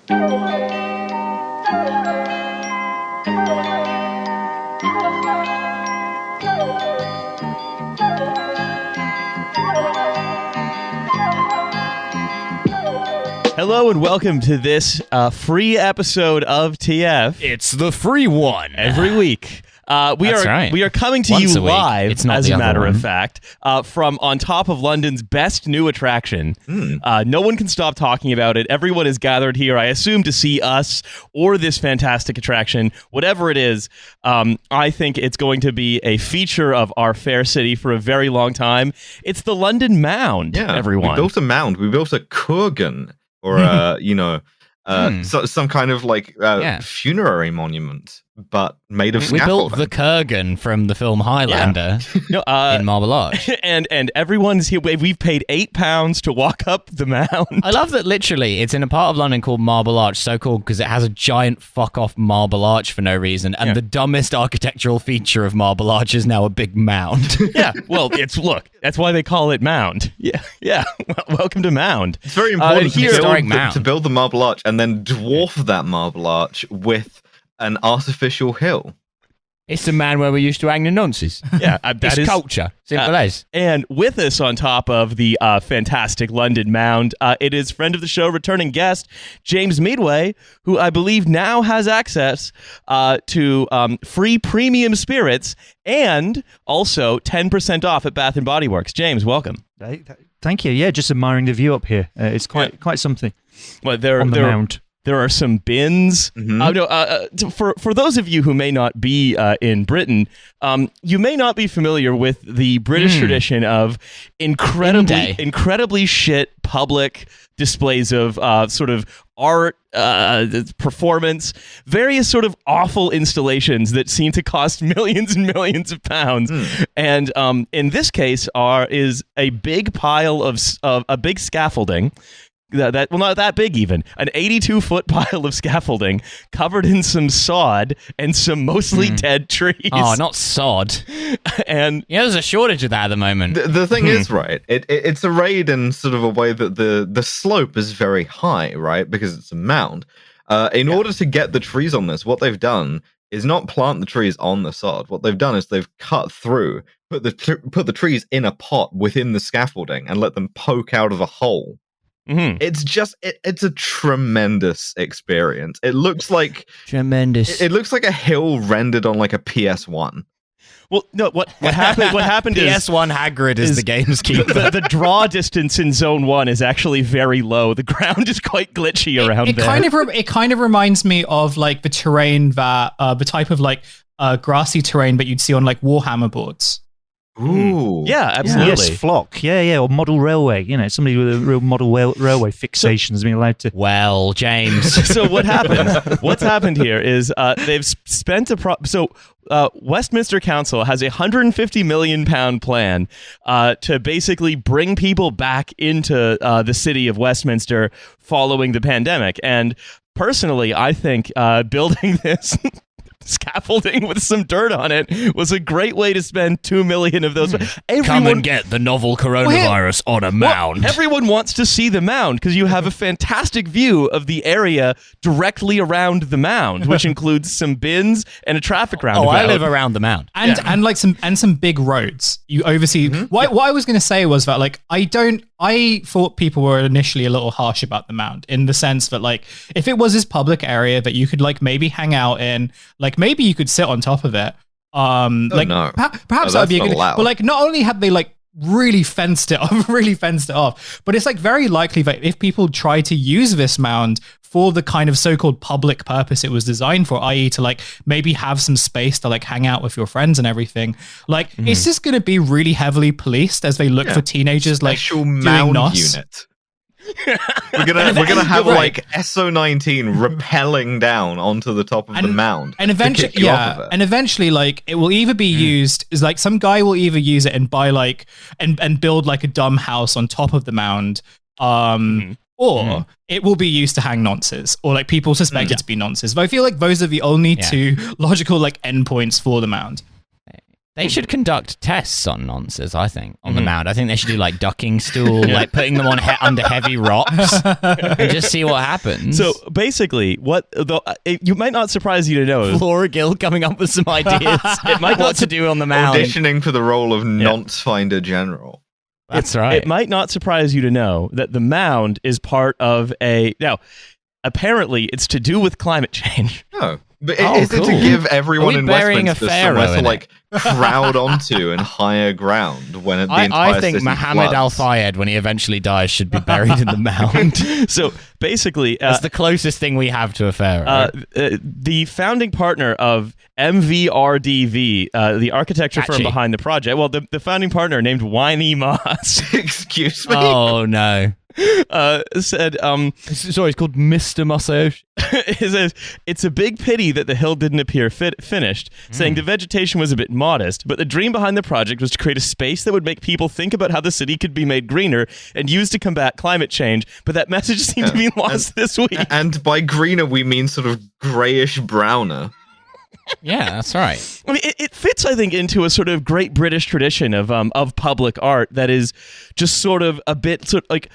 Hello and welcome to this free episode of TF. It's the free one Every week. We are coming to Once you a week. live, It's not as the a other matter one. of fact, from on top of London's best new attraction. No one can stop talking about it. Everyone is gathered here, I assume, to see us or this fantastic attraction. Whatever it is, I think it's going to be a feature of our fair city for a very long time. It's the London Mound, everyone. We built a mound. We built a kurgan, or some kind of funerary monument, but made of We scaffolding. built the kurgan from the film Highlander in Marble Arch. and everyone's here. We've paid £8 to walk up the mound. I love that literally it's in a part of London called Marble Arch, so called because it has a giant fuck-off marble arch for no reason, and the dumbest architectural feature of Marble Arch is now a big mound. Yeah, well, that's why they call it Mound. Yeah. Welcome to Mound. It's very important to to build the marble arch and then dwarf that marble arch with an artificial hill. It's the man where we used to hang the nonces. Yeah, it's culture. Simple as. And with us on top of the fantastic London Mound, it is friend of the show, returning guest, James Meadway, who I believe now has access to free premium spirits and also 10% off at Bath & Body Works. James, welcome. Thank you. Yeah, just admiring the view up here. It's quite something. Well, on the Mound. There are some bins. For those of you who may not be in Britain, you may not be familiar with the British tradition of incredibly shit public displays of sort of art, performance, various sort of awful installations that seem to cost millions and millions of pounds. And in this case, is a big pile of a big scaffolding. Well, not that big even. An 82-foot pile of scaffolding covered in some sod and some mostly dead trees. Oh, not sod. And there's a shortage of that at the moment. The thing is, right, it's arrayed in sort of a way that the slope is very high, right, because it's a mound. In order to get the trees on this, what they've done is not plant the trees on the sod. What they've done is they've cut through, put the trees in a pot within the scaffolding and let them poke out of a hole. It's just it's a tremendous experience. It looks like tremendous. It looks like a hill rendered on like a PS1. Well, no. What happened? What happened is PS1 Hagrid is the game's keeper. The draw distance in Zone 1 is actually very low. The ground is quite glitchy around there. It kind of reminds me of like the terrain that the type of like grassy terrain that you'd see on like Warhammer boards. Ooh. Yeah, absolutely. Yes, flock. Yeah, or model railway. Somebody with a real model railway fixation has been allowed to. Well, James. So what happened? What's happened here is they've spent Westminster Council has a £150 million plan to basically bring people back into the city of Westminster following the pandemic. And personally, I think building this scaffolding with some dirt on it was a great way to spend 2 million of those. Come and get the novel coronavirus on a mound. Everyone wants to see the mound because you have a fantastic view of the area directly around the mound, which includes some bins and a traffic roundabout. Oh, I live around the mound. And like some big roads. You oversee. What I was going to say was that like I thought people were initially a little harsh about the mound in the sense that like if it was this public area that you could like maybe hang out in, like maybe you could sit on top of it. Perhaps that would be a good. But like not only had they like really fenced it off, but it's like very likely that if people try to use this mound for the kind of so-called public purpose it was designed for, i.e. to like maybe have some space to like hang out with your friends and everything, like it's just going to be really heavily policed as they look for teenagers like doing mound nos. Unit. We're gonna have like SO19 rappelling down onto the top of the mound, and eventually, like it will either be used is like some guy will either use it and buy like and build like a dumb house on top of the mound, or it will be used to hang nonces, or like people suspect it to be nonces. But I feel like those are the only two logical like endpoints for the mound. They should conduct tests on nonces, I think, on the mound. I think they should do like ducking stool, like putting them on under heavy rocks and just see what happens. So basically, you might not surprise you to know. Flora Gill coming up with some ideas. It might what to do on the mound. Auditioning for the role of nonce finder general. That's right. It might not surprise you to know that the mound is part of now, apparently it's to do with climate change. Oh. But is it to give everyone in Westminster somewhere to like crowd onto and higher ground when the entire I think city Mohammed floods? Al-Fayed, when he eventually dies, should be buried in the mound. So basically, that's the closest thing we have to a pharaoh. The founding partner of MVRDV, the architecture firm behind the project, well, the founding partner named Whiny Moss. Excuse me. Oh no. Said, sorry, it's called Mr. Masayoshi. It says, it's a big pity that the hill didn't appear finished, saying the vegetation was a bit modest, but the dream behind the project was to create a space that would make people think about how the city could be made greener and used to combat climate change, but that message seemed to be lost this week. And by greener, we mean sort of grayish browner. Yeah, that's right. I mean, it fits, I think, into a sort of great British tradition of public art that is just sort of a bit sort of like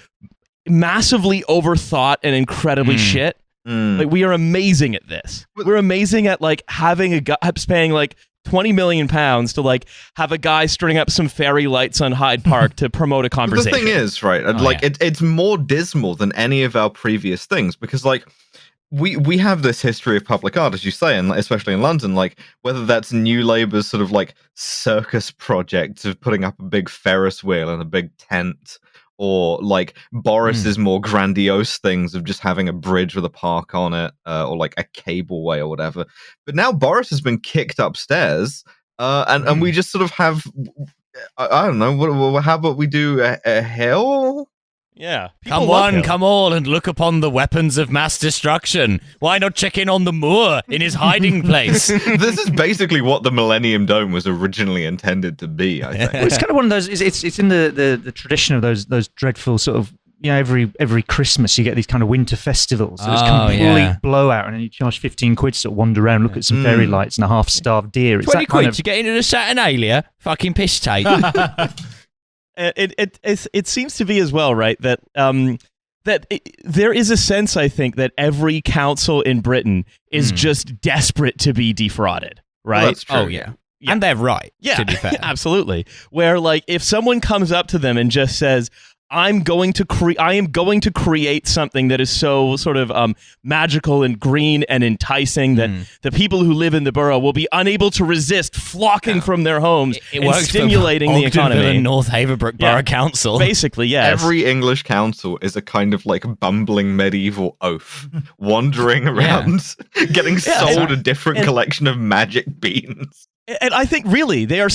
massively overthought and incredibly shit. Like, we are amazing at this. We're amazing at like having a guy paying like £20 million to like have a guy string up some fairy lights on Hyde Park to promote a conversation. The thing is, right, it's more dismal than any of our previous things because like we have this history of public art, as you say, and especially in London, like whether that's New Labour's sort of like circus project of putting up a big Ferris wheel and a big tent, or like Boris's more grandiose things of just having a bridge with a park on it, or like a cableway or whatever. But now Boris has been kicked upstairs, and we just sort of have, I don't know, how about we do a hill? Yeah. Come one, come all, and look upon the weapons of mass destruction. Why not check in on the Moor in his hiding place? This is basically what the Millennium Dome was originally intended to be, I think. Well, it's kind of one of those. It's in the tradition of those dreadful sort of, you know, every Christmas you get these kind of winter festivals. So it's complete blowout, and then you charge 15 quid to sort of wander around, look at some fairy lights and a half-starved deer. It's 20 that kind quid of, to get into the Saturnalia? Fucking piss take. It seems to be as well, right, that there is a sense, I think, that every council in Britain is just desperate to be defrauded, right? Well, that's true. Oh, yeah. And they're right, to be fair. Absolutely. Where, like, if someone comes up to them and just says, I am going to create something that is so sort of magical and green and enticing that the people who live in the borough will be unable to resist flocking from their homes and stimulating the economy. And North Haverbrook Borough Council. Basically, yes. Every English council is a kind of like bumbling medieval oaf wandering around, getting sold a different collection of magic beans. And I think really they are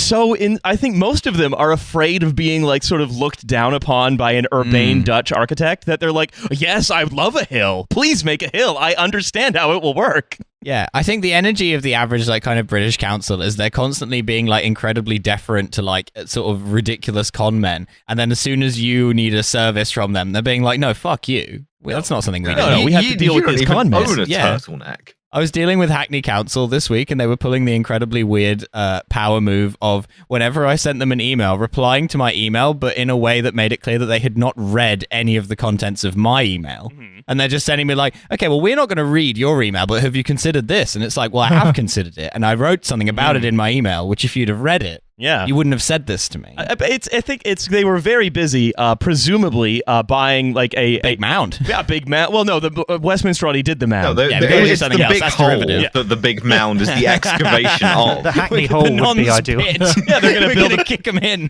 I think most of them are afraid of being like sort of looked down upon by an urbane Dutch architect, that they're like, yes, I love a hill. Please make a hill. I understand how it will work. Yeah, I think the energy of the average like kind of British council is they're constantly being like incredibly deferent to like sort of ridiculous con men, and then as soon as you need a service from them, they're being like, no, fuck you. Well, that's not something we do. No, we have to deal with this con man. Own a turtleneck. I was dealing with Hackney Council this week, and they were pulling the incredibly weird power move of whenever I sent them an email, replying to my email, but in a way that made it clear that they had not read any of the contents of my email. And they're just sending me like, okay, well, we're not going to read your email, but have you considered this? And it's like, well, I have considered it, and I wrote something about it in my email, which if you'd have read it, you wouldn't have said this to me. I think they were very busy, presumably buying like a big mound. Yeah, big mound. Well, no, the Westminster already did the mound. No, it's the big hole that the big mound is the excavation of. The Hackney hole would be ideal. Yeah, they're going to kick them in,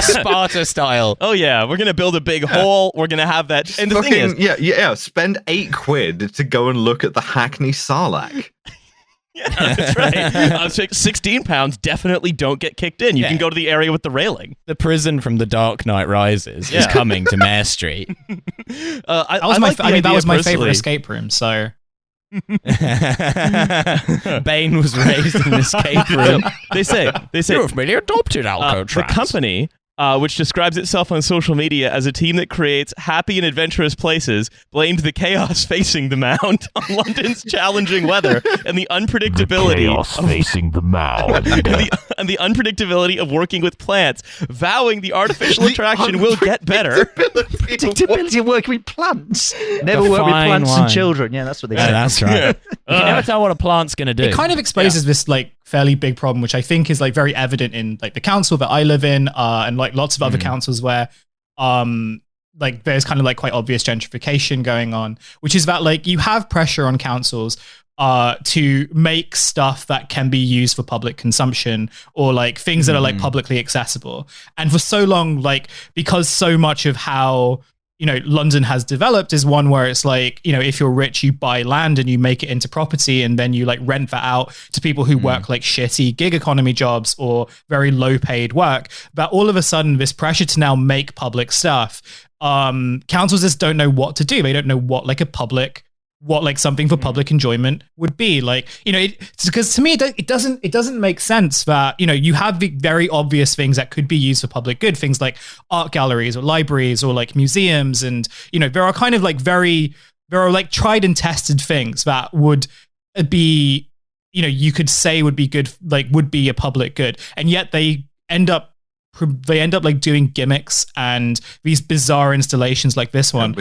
Sparta style. Oh yeah, we're going to build a big hole. We're going to have that. And the thing is, spend 8 quid to go and look at the Hackney Sarlacc. Yeah, that's right. £16 definitely don't get kicked in. You can go to the area with the railing. The prison from The Dark Knight Rises is coming to Mare Street. That was my favorite escape room. So Bane was raised in an escape room. They say you've really adopted Alcatraz. The company which describes itself on social media as a team that creates happy and adventurous places, blamed the chaos facing the Mound on London's challenging weather and the unpredictability facing the Mound. and the unpredictability of working with plants, vowing the artificial attraction will get better. Predictability of working with plants. Never work with plants and children. Yeah, that's what they say. That's right. You can never tell what a plant's going to do. It kind of exposes this like fairly big problem, which I think is like very evident in like the council that I live in, and like lots of other councils where like there's kind of like quite obvious gentrification going on, which is that like you have pressure on councils to make stuff that can be used for public consumption or like things that are like publicly accessible. And for so long, like because so much of how London has developed is one where it's like, if you're rich, you buy land and you make it into property and then you like rent that out to people who work like shitty gig economy jobs or very low paid work. But all of a sudden, this pressure to now make public stuff, councils just don't know what to do. They don't know what something for public enjoyment would be like, because to me it doesn't make sense that you have the very obvious things that could be used for public good, things like art galleries or libraries or like museums, and there are kind of like there are like tried and tested things that would be you could say would be good, like would be a public good, and yet they end up like doing gimmicks and these bizarre installations like this one.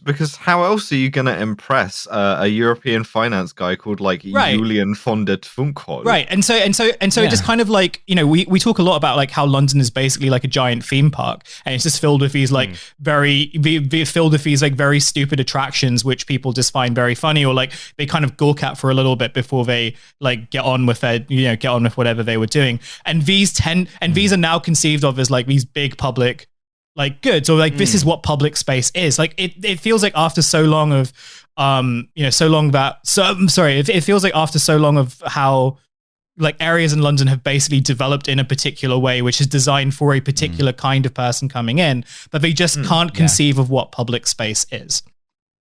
Because how else are you going to impress a European finance guy called like Julian von der Funkhol? Right, and so it just kind of like we talk a lot about like how London is basically like a giant theme park, and it's just filled with these like filled with these like very stupid attractions which people just find very funny, or like they kind of gawk at for a little bit before they like get on with whatever they were doing. And these are now conceived of as like these big public like goods, or like this is what public space is. Like it feels like after so long of it feels like after so long of how like areas in London have basically developed in a particular way which is designed for a particular kind of person coming in, but they just can't conceive of what public space is.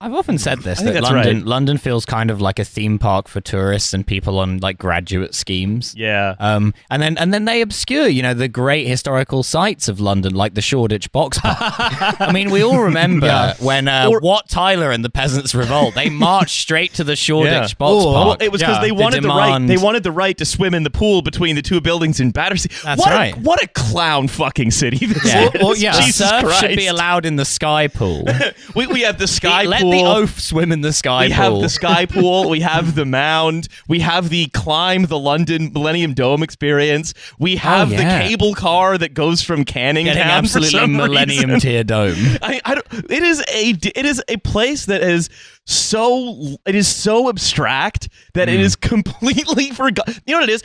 I've often said this, that London feels kind of like a theme park for tourists and people on like graduate schemes. Yeah. And then they obscure, the great historical sites of London, like the Shoreditch Box Park. I mean, we all remember when Wat Tyler and the Peasants' Revolt, they marched straight to the Shoreditch Box Park. Well, it was because they wanted the right to swim in the pool between the two buildings in Battersea. That's right. What a clown fucking city this is. Jesus Christ. Should be allowed in the Sky Pool. we have the Sky Pool. The Oaf swim in the Sky Pool. We have the Sky Pool. We have the Mound. We have the climb the London Millennium Dome experience. We have the cable car that goes from Canning Getting Town absolutely Millennium Tier Dome. It is a place that is so abstract that it is completely forgotten. You know what it is?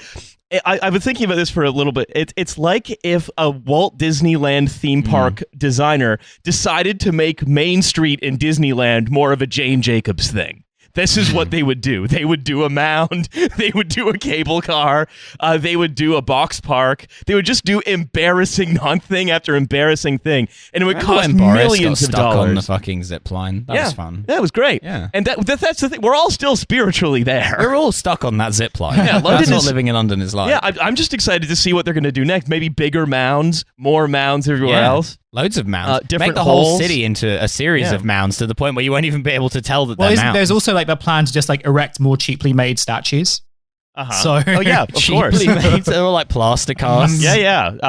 I've been thinking about this for a little bit. It's like if a Walt Disneyland theme park designer decided to make Main Street in Disneyland more of a Jane Jacobs thing. This is what they would do. They would do a mound. They would do a cable car. They would do a box park. They would just do embarrassing non-thing after embarrassing thing. And it would cost millions of dollars. On the fucking zip line. That was fun. That was great. Yeah. And that's the thing. We're all still spiritually there. We're all stuck on that zip line. Yeah, that's what living in London is like. Yeah, I'm just excited to see what they're going to do next. Maybe bigger mounds, more mounds everywhere else. Loads of mounds. Different Make the holes. whole city into a series of mounds to the point where you won't even be able to tell that they're mounds. There's also like the plan to just like erect more cheaply made statues. So of course. Cheaply made, they're all like plaster casts.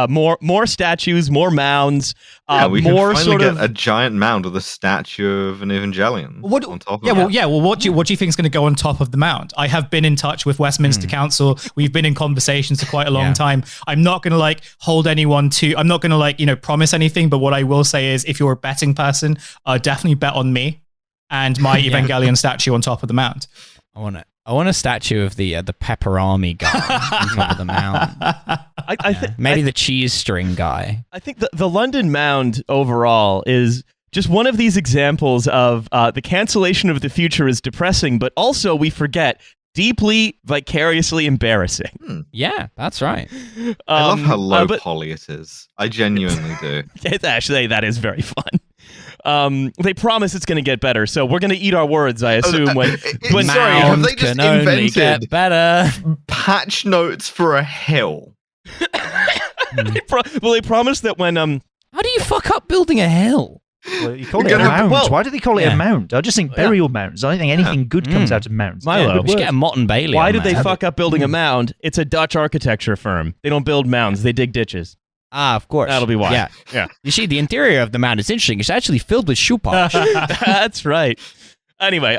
More statues, more mounds. We more can finally sort get of a giant mound with a statue of an Evangelion on top of it. Well, what do you think is going to go on top of the mound? I have been in touch with Westminster Council. We've been in conversations for quite a long time. I'm not going to like hold anyone to. I'm not going to like promise anything. But what I will say is, if you're a betting person, definitely bet on me and my Evangelion statue on top of the mound. I want a statue of the Pepperami guy on top of the mound. Maybe the cheese string guy. I think the London Mound overall is just one of these examples of the cancellation of the future is depressing, but also we forget deeply vicariously embarrassing. Yeah, that's right. I love how low poly it is. I genuinely do. It's actually, that is very fun. They promise it's going to get better, so we're going to eat our words, I assume. When sorry, have they just can only invented get better patch notes for a hill? They promised that when How do you fuck up building a hill? Well, you call it a mound. Why do they call it a mound? I just think burial mounds. I don't think anything good comes out of mounds. Milo, we should get a Motte and Bailey. Why did they fuck up building a mound? It's a Dutch architecture firm. They don't build mounds. They dig ditches. Ah, of course. That'll be why. Yeah. You see, the interior of the mound is interesting. It's actually filled with shoe polish. That's right. Anyway,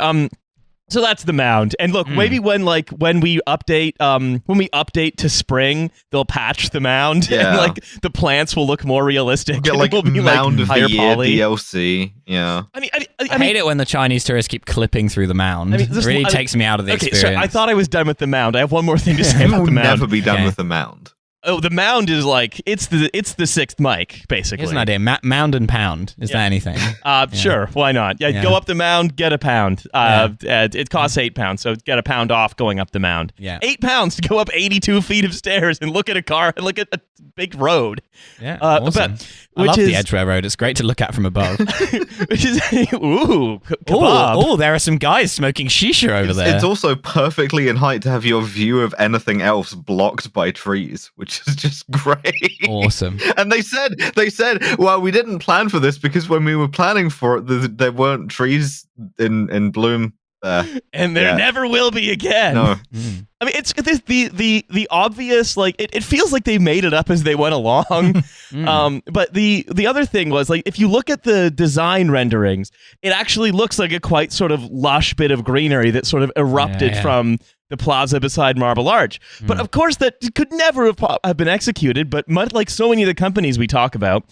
so that's the mound. And look, maybe when we update to spring, they'll patch the mound and like the plants will look more realistic. Get like will be mound like of higher the year poly. DLC. Yeah. I hate it when the Chinese tourists keep clipping through the mound. It really takes me out of the experience. So I thought I was done with the mound. I have one more thing to say You about will the mound. never be done with the mound. Oh, the mound is like it's the sixth mic, basically. Here's an idea: mound and pound. Is that anything? Sure, why not? Yeah, go up the mound, get a pound. It costs £8, so get a pound off going up the mound. Yeah, £8 to go up 82 feet of stairs and look at a car and look at a big road. Yeah, awesome. I love the Edgware Road. It's great to look at from above. Which is kebab. There are some guys smoking shisha over there. It's also perfectly in height to have your view of anything else blocked by trees, which is just great. Awesome. And they said, well, we didn't plan for this because when we were planning for it, there weren't trees in bloom there. And there never will be again. No. I mean, it's the obvious, like, it feels like they made it up as they went along. But the other thing was, like, if you look at the design renderings, it actually looks like a quite sort of lush bit of greenery that sort of erupted from the plaza beside Marble Arch. But of course, that could never have been executed. But much like so many of the companies we talk about,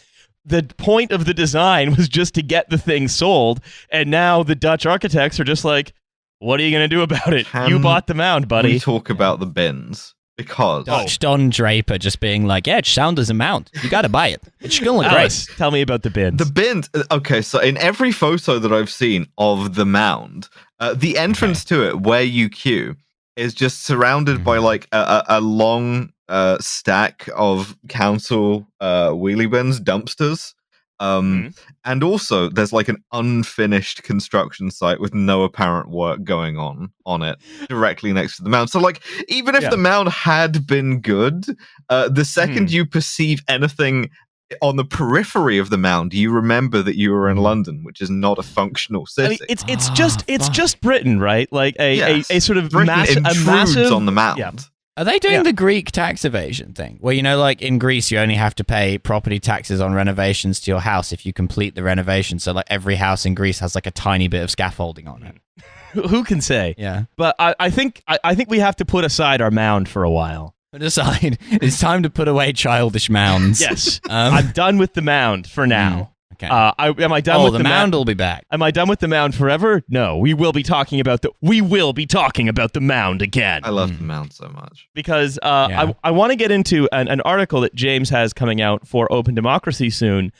the point of the design was just to get the thing sold. And now the Dutch architects are just like, what are you going to do about it? You bought the mound, buddy. We talk about the bins because Dutch Don Draper just being like, yeah, it's sound as a mount. You got to buy it. It's going to look great. Tell me about the bins. The bins. Okay, so in every photo that I've seen of the mound, the entrance to it where you queue is just surrounded by like a long stack of council wheelie bins, dumpsters. And also there's like an unfinished construction site with no apparent work going on it directly next to the mound. So like even if the mound had been good, the second you perceive anything on the periphery of the mound, you remember that you were in London, which is not a functional city. I mean, it's just Britain, right? Like a sort of massive on the mound. Yeah. Are they doing the Greek tax evasion thing? Where, you know, like in Greece, you only have to pay property taxes on renovations to your house if you complete the renovation. So, like, every house in Greece has like a tiny bit of scaffolding on it. Who can say? Yeah. But I think we have to put aside our mound for a while. Put aside. It's time to put away childish mounds. Yes. I'm done with the mound for now. Okay. Am I done with the mound? Will be back. Am I done with the mound forever? No. We will be talking about the mound again. I love the mound so much because I want to get into an article that James has coming out for Open Democracy soon,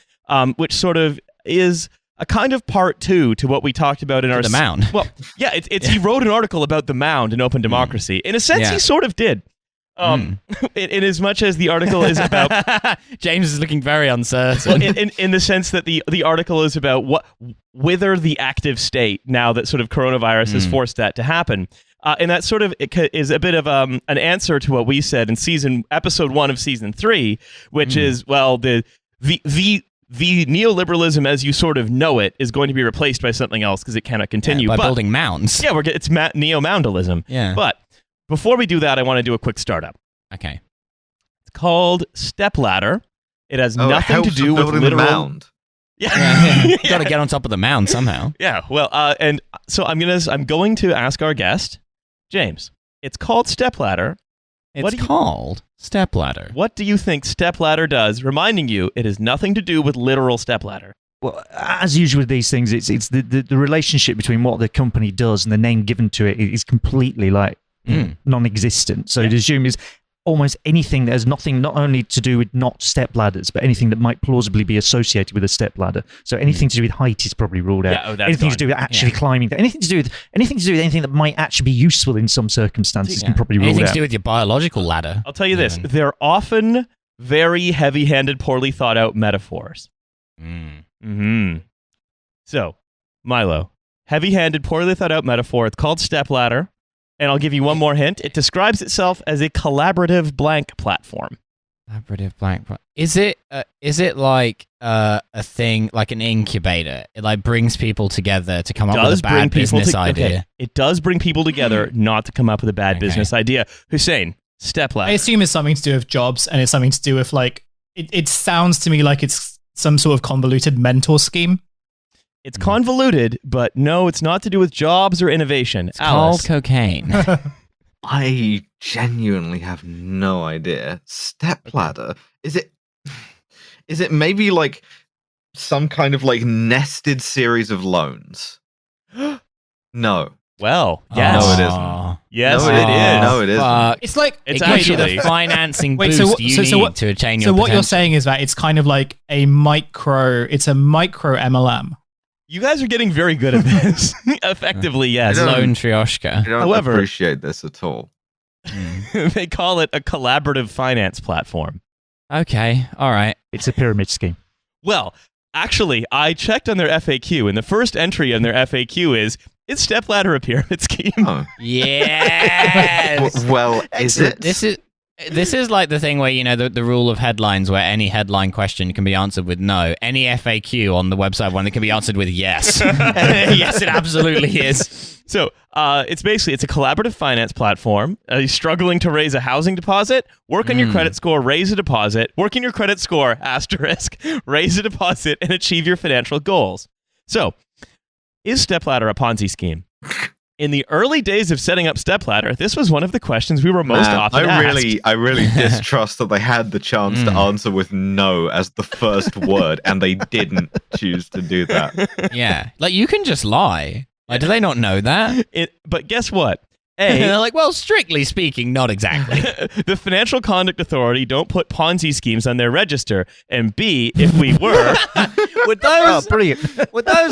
which sort of is a kind of part two to what we talked about in our the mound. Well, yeah, it's he wrote an article about the mound in Open Democracy. In a sense, he sort of did. In as much as the article is about James is looking very uncertain. Well, in the sense that the article is about wither the active state now that sort of coronavirus has forced that to happen. And that sort of is a bit of an answer to what we said in episode 1 of season 3, which is, well, the neoliberalism as you sort of know it is going to be replaced by something else because it cannot continue. By building mounds. Yeah, it's neo-moundalism. Yeah. But before we do that, I want to do a quick startup. Okay. It's called Stepladder. It has nothing to do with literal mound. Yeah. Got to get on top of the mound somehow. Yeah. Well, and so I'm going to ask our guest, James. It's called Stepladder. It's called Stepladder. What do you think Stepladder does? Reminding you, it has nothing to do with literal stepladder. Well, as usual with these things, it's the relationship between what the company does and the name given to it is completely like non-existent. So to assume is almost anything that has nothing not only to do with not step ladders, but anything that might plausibly be associated with a step ladder. So anything to do with height is probably ruled out. Anything to do with actually climbing, anything to do with anything that might actually be useful in some circumstances can probably rule out. Anything to do with your biological ladder. I'll tell you this: they're often very heavy-handed, poorly thought out metaphors. So, Milo, heavy-handed, poorly thought out metaphor. It's called Stepladder. And I'll give you one more hint. It describes itself as a collaborative blank platform. Collaborative blank. Is it like a thing, like an incubator? It like brings people together to come up with a bad business idea. Okay. It does bring people together, not to come up with a bad business idea. Hussein, Stepladder. I assume it's something to do with jobs, and it's something to do with like it sounds to me like it's some sort of convoluted mentor scheme. It's convoluted, but no, it's not to do with jobs or innovation. It's called cocaine. I genuinely have no idea. Stepladder. Is it maybe like some kind of like nested series of loans? No. Well, yes. No, it isn't. Yes, no, it is. No, it isn't. It's like it's actually the financing boost you need to attain your So what potential. you're saying is that it's kind of like a micro MLM. You guys are getting very good at this. Effectively, yes. Lone Trioshka. I don't However, appreciate this at all. They call it a collaborative finance platform. Okay, all right. It's a pyramid scheme. Well, actually, I checked on their FAQ, and the first entry in their FAQ is Stepladder a pyramid scheme? Oh. Yes. Well, is it? This is like the thing where, you know, the rule of headlines where any headline question can be answered with no. Any FAQ on the website one that can be answered with yes. Yes, it absolutely is. So it's a collaborative finance platform. You're struggling to raise a housing deposit? Work on your credit score, raise a deposit. Work on your credit score, asterisk, raise a deposit, and achieve your financial goals. So, is Stepladder a Ponzi scheme? In the early days of setting up Stepladder, this was one of the questions we were most often asked. I really distrust that they had the chance to answer with no as the first word, and they didn't choose to do that. Yeah. Like, you can just lie. Like, do they not know that? But guess what? They're like, well, strictly speaking, not exactly. The Financial Conduct Authority don't put Ponzi schemes on their register. And B, if we were, would those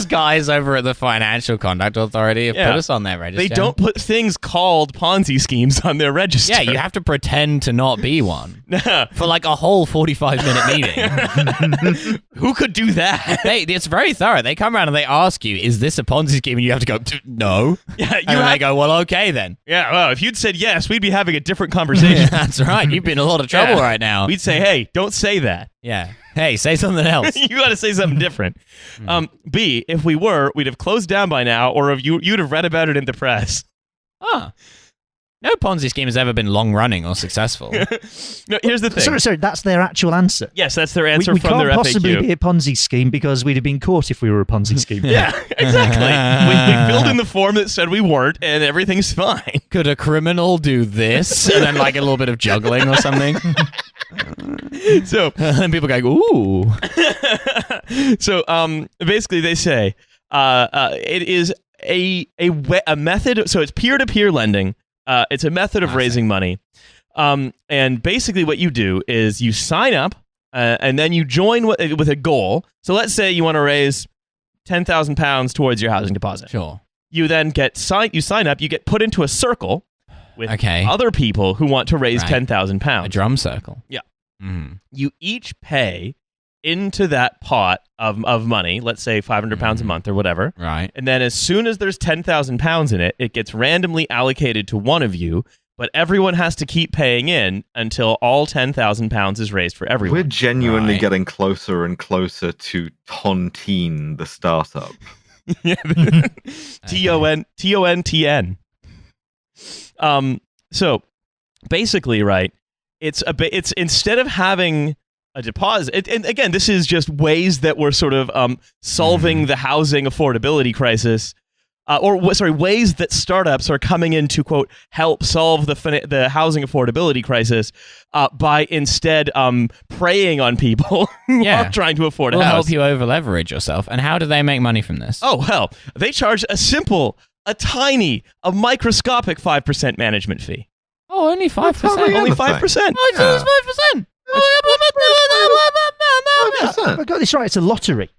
guys over at the Financial Conduct Authority have put us on their register? They don't put things called Ponzi schemes on their register. Yeah, you have to pretend to not be one for like a whole 45-minute meeting. Who could do that? It's very thorough. They come around and they ask you, is this a Ponzi scheme? And you have to go, no. Yeah, they go, well, okay then. Yeah, well, if you'd said yes, we'd be having a different conversation. That's right. You've been in a lot of trouble right now. We'd say, hey, don't say that. Yeah. Hey, say something else. You got to say something different. B, if we were, we'd have closed down by now, or you'd have read about it in the press. Ah. No Ponzi scheme has ever been long-running or successful. No, here's the thing. Sorry, that's their actual answer. Yes, that's their answer we from their FAQ. can't possibly be a Ponzi scheme because we'd have been caught if we were a Ponzi scheme. Yeah, exactly. we filled in the form that said we weren't, and everything's fine. Could a criminal do this? And then like a little bit of juggling or something? So and people go, ooh. So basically they say it is a method, so it's peer-to-peer lending. It's a method of raising money. And basically what you do is you sign up and then you join with a goal. So let's say you want to raise £10,000 towards your housing deposit. Sure. You then you sign up, you get put into a circle with other people who want to raise £10,000. A drum circle. Yeah. You each pay into that pot of money, let's say £500 a month or whatever. Right. And then as soon as there's £10,000 in it, it gets randomly allocated to one of you, but everyone has to keep paying in until all £10,000 is raised for everyone. We're genuinely getting closer and closer to Tontine, the startup. TONTN. So basically, right, it's instead of having a deposit, and again, this is just ways that we're sort of solving the housing affordability crisis, ways that startups are coming in to, quote, help solve the housing affordability crisis by instead preying on people while trying to afford a house. Help you over leverage yourself. And how do they make money from this? Oh, hell, they charge a microscopic 5% management fee. Oh, only 5%. Only 5%. Oh, it's 5%. I got this right. It's a lottery.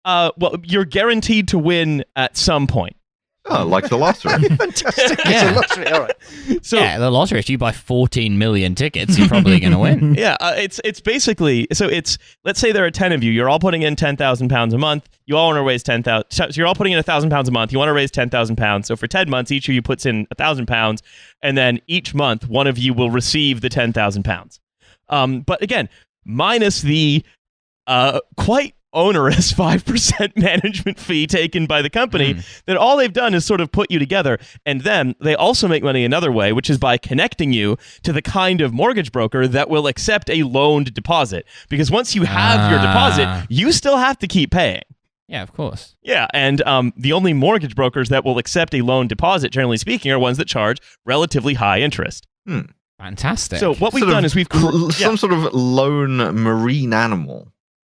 Well, you're guaranteed to win at some point. Oh, like the lottery. Fantastic. It's a lottery. All right. So, the lottery, if you buy 14 million tickets, you're probably going to win. Yeah, it's basically, so it's, let's say there are 10 of you. You're all putting in £10,000 a month. You all want to raise 10,000. So you're all putting in £1,000 a month. You want to raise £10,000. So for 10 months, each of you puts in £1,000, and then each month, one of you will receive the £10,000. But again, minus the quite onerous 5% management fee taken by the company, that all they've done is sort of put you together. And then they also make money another way, which is by connecting you to the kind of mortgage broker that will accept a loaned deposit. Because once you have your deposit, you still have to keep paying. Yeah, of course. Yeah, and the only mortgage brokers that will accept a loan deposit, generally speaking, are ones that charge relatively high interest. Fantastic. So what we've done is we've... Some sort of lone marine animal.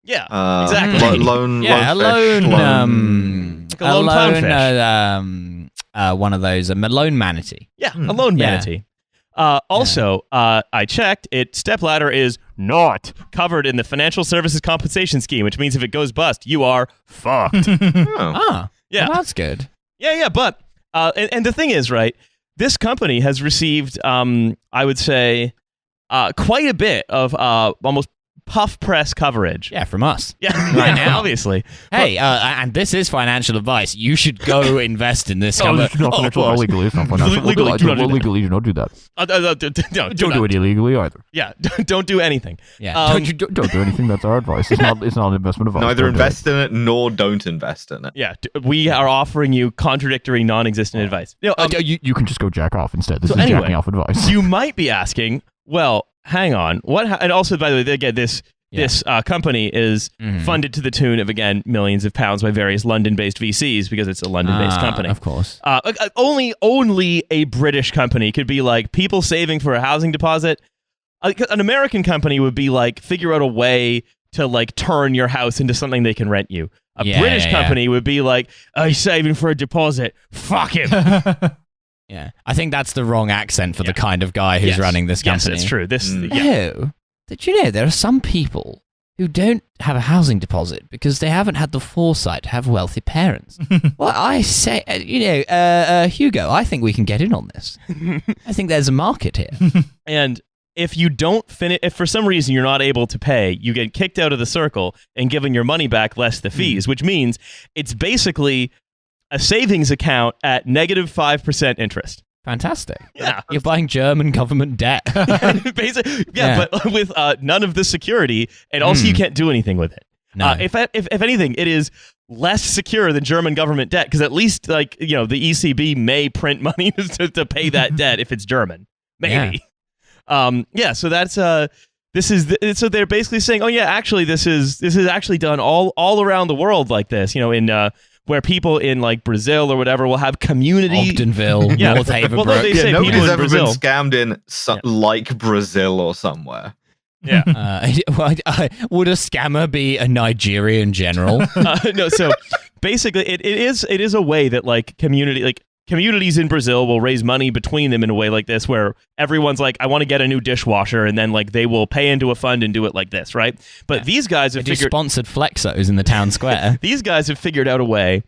Yeah, exactly. Lone fish, a lone clownfish. One of those, a lone manatee. Yeah, a lone manatee. Also, I checked, Stepladder is not covered in the Financial Services Compensation Scheme, which means if it goes bust, you are fucked. Yeah, well, that's good. Yeah, but, and the thing is, right, this company has received, I would say, quite a bit of almost puff press coverage. Yeah, from us. Yeah, right now. Obviously. Hey, and this is financial advice. You should go invest in this company. It's not financial. Legally, it's not financial. Legally, you don't do that. No, don't do it illegally either. Yeah, don't do anything. Yeah, don't do anything. That's our advice. It's not investment advice. Neither invest in it nor don't invest in it. Yeah, we are offering you contradictory, non-existent advice. You can just go jack off instead. This is anyway, jacking off advice. You might be asking, well, hang on. And also, by the way, again, this company is funded to the tune of, again, millions of pounds by various London-based VCs because it's a London-based company. Of course. Only a British company could be like, people saving for a housing deposit. An American company would be like, figure out a way to like turn your house into something they can rent you. A British company would be like, he's saving for a deposit. Fuck him. Yeah, I think that's the wrong accent for the kind of guy who's running this company. Yes, it's true. Oh, did you know there are some people who don't have a housing deposit because they haven't had the foresight to have wealthy parents? Well, I say, Hugo, I think we can get in on this. I think there's a market here. And if you don't finish, if for some reason you're not able to pay, you get kicked out of the circle and given your money back less the fees, which means it's basically a savings account at negative 5% interest. Fantastic. Yeah. You're buying German government debt. Basically, but with none of the security, and also you can't do anything with it. No. If anything, it is less secure than German government debt, because at least, the ECB may print money to pay that debt if it's German. Maybe. So that's... so they're basically saying, oh yeah, actually this is actually done all around the world like this, in where people in like Brazil or whatever will have community. Ogdenville, North Haverbrook. Well, they say nobody's ever Brazil. been scammed in like Brazil or somewhere. Yeah. Would a scammer be a Nigerian general? No. So basically, it is a way that communities in Brazil will raise money between them in a way like this, where everyone's like, I want to get a new dishwasher, and then like they will pay into a fund and do it like this, right? But these guys have figured sponsored Flexos in the town square. These guys have figured out a way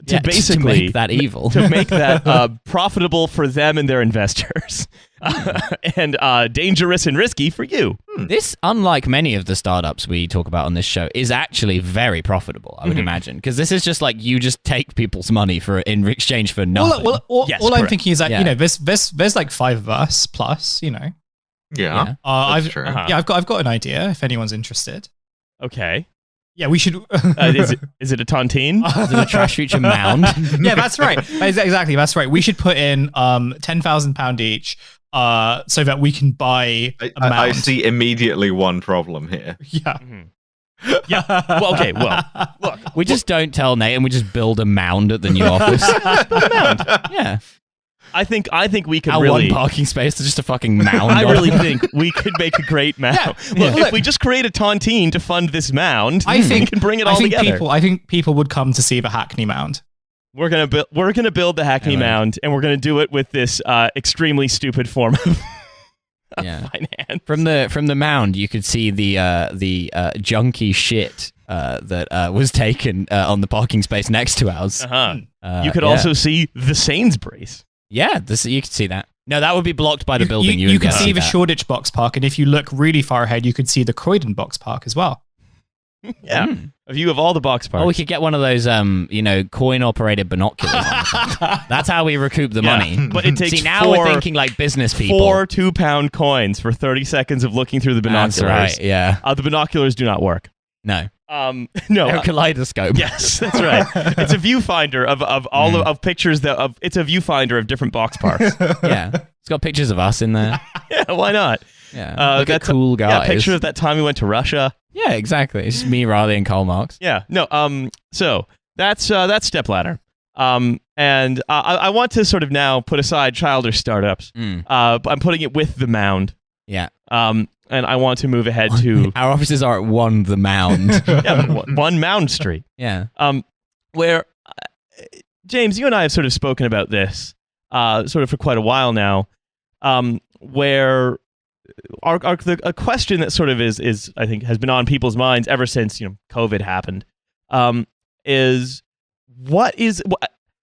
to basically to make that evil, to make that profitable for them and their investors, and dangerous and risky for you. This, unlike many of the startups we talk about on this show, is actually very profitable, I would imagine, because this is just like you just take people's money in exchange for nothing. All I'm thinking is that there's like 5 of us plus, Yeah, that's true. I've got an idea if anyone's interested. Okay. Yeah, we should. Is it a tontine? Is it a Trashfuture mound? Yeah, that's right. Exactly, that's right. We should put in £10,000 each, so that we can buy a mound. I see immediately one problem here. Yeah. Yeah. Well, okay. Well, look, we just don't tell Nate, and we just build a mound at the new office. Mound. Yeah. I think we could Our really one parking space is just a fucking mound. I really think we could make a great mound. Look, if we just create a tontine to fund this mound, we can bring it all together. I think people would come to see the Hackney Mound. We're gonna build the Hackney Mound, and we're gonna do it with this extremely stupid form of finance. From the mound, you could see the junky shit that was taken on the parking space next to ours. You could also see the Sainsbury's. Yeah, you could see that. No, that would be blocked by the building. You could see the Shoreditch Box Park, and if you look really far ahead, you could see the Croydon Box Park as well. Yeah, a view of all the box parts. Oh, we could get one of those, coin-operated binoculars. That's how we recoup the money. But it takes we're thinking like business people. 4 2-pound coins for 30 seconds of looking through the binoculars. That's right, yeah. The binoculars do not work. No. No. They're a kaleidoscope. Yes, that's right. It's a viewfinder of all of pictures it's a viewfinder of different box parts. Yeah. It's got pictures of us in there. Yeah, why not? Yeah. Look at cool guys. Yeah, picture of that time we went to Russia. Yeah, exactly. It's just me, Riley, and Karl Marx. Yeah. No. So that's Stepladder. And I want to sort of now put aside childish startups. But I'm putting it with the Mound. Yeah. And I want to move ahead to our offices are at 1 the Mound. Yeah, 1 Mound Street. Yeah. Where James, you and I have sort of spoken about this, sort of for quite a while now. Where a question that sort of is I think has been on people's minds ever since COVID happened, is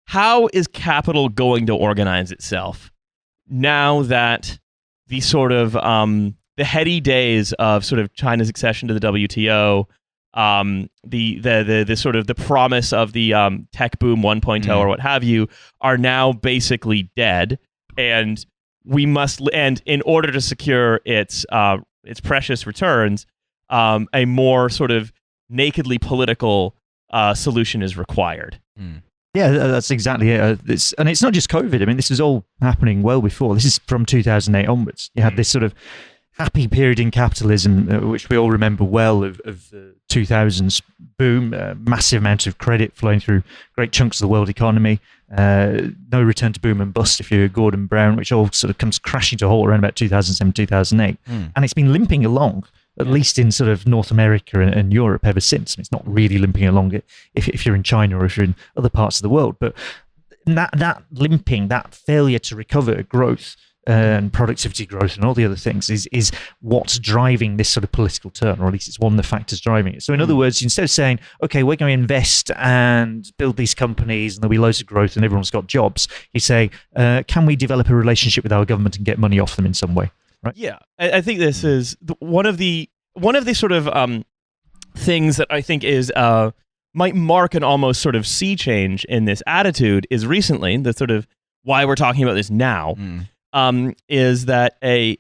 how is capital going to organize itself now that the sort of the heady days of sort of China's accession to the WTO, the sort of the promise of the tech boom 1.0 or what have you are now basically dead, and in order to secure its precious returns, a more sort of nakedly political solution is required. Yeah, that's exactly it. And it's not just COVID. I mean, this was all happening well before. This is from 2008 onwards. You had this sort of happy period in capitalism, which we all remember well, of the 2000s boom, massive amount of credit flowing through great chunks of the world economy, no return to boom and bust if you're Gordon Brown, which all sort of comes crashing to a halt around about 2007, 2008. And it's been limping along, at least in sort of North America and Europe ever since. I mean, it's not really limping along if you're in China or if you're in other parts of the world. But that limping, that failure to recover growth, and productivity growth and all the other things is what's driving this sort of political turn, or at least it's one of the factors driving it. So in other words, instead of saying, okay, we're going to invest and build these companies and there'll be loads of growth and everyone's got jobs, you say, can we develop a relationship with our government and get money off them in some way? Right? Yeah, I think this is one of the sort of things that I think is might mark an almost sort of sea change in this attitude is recently, the sort of why we're talking about this now. Is that a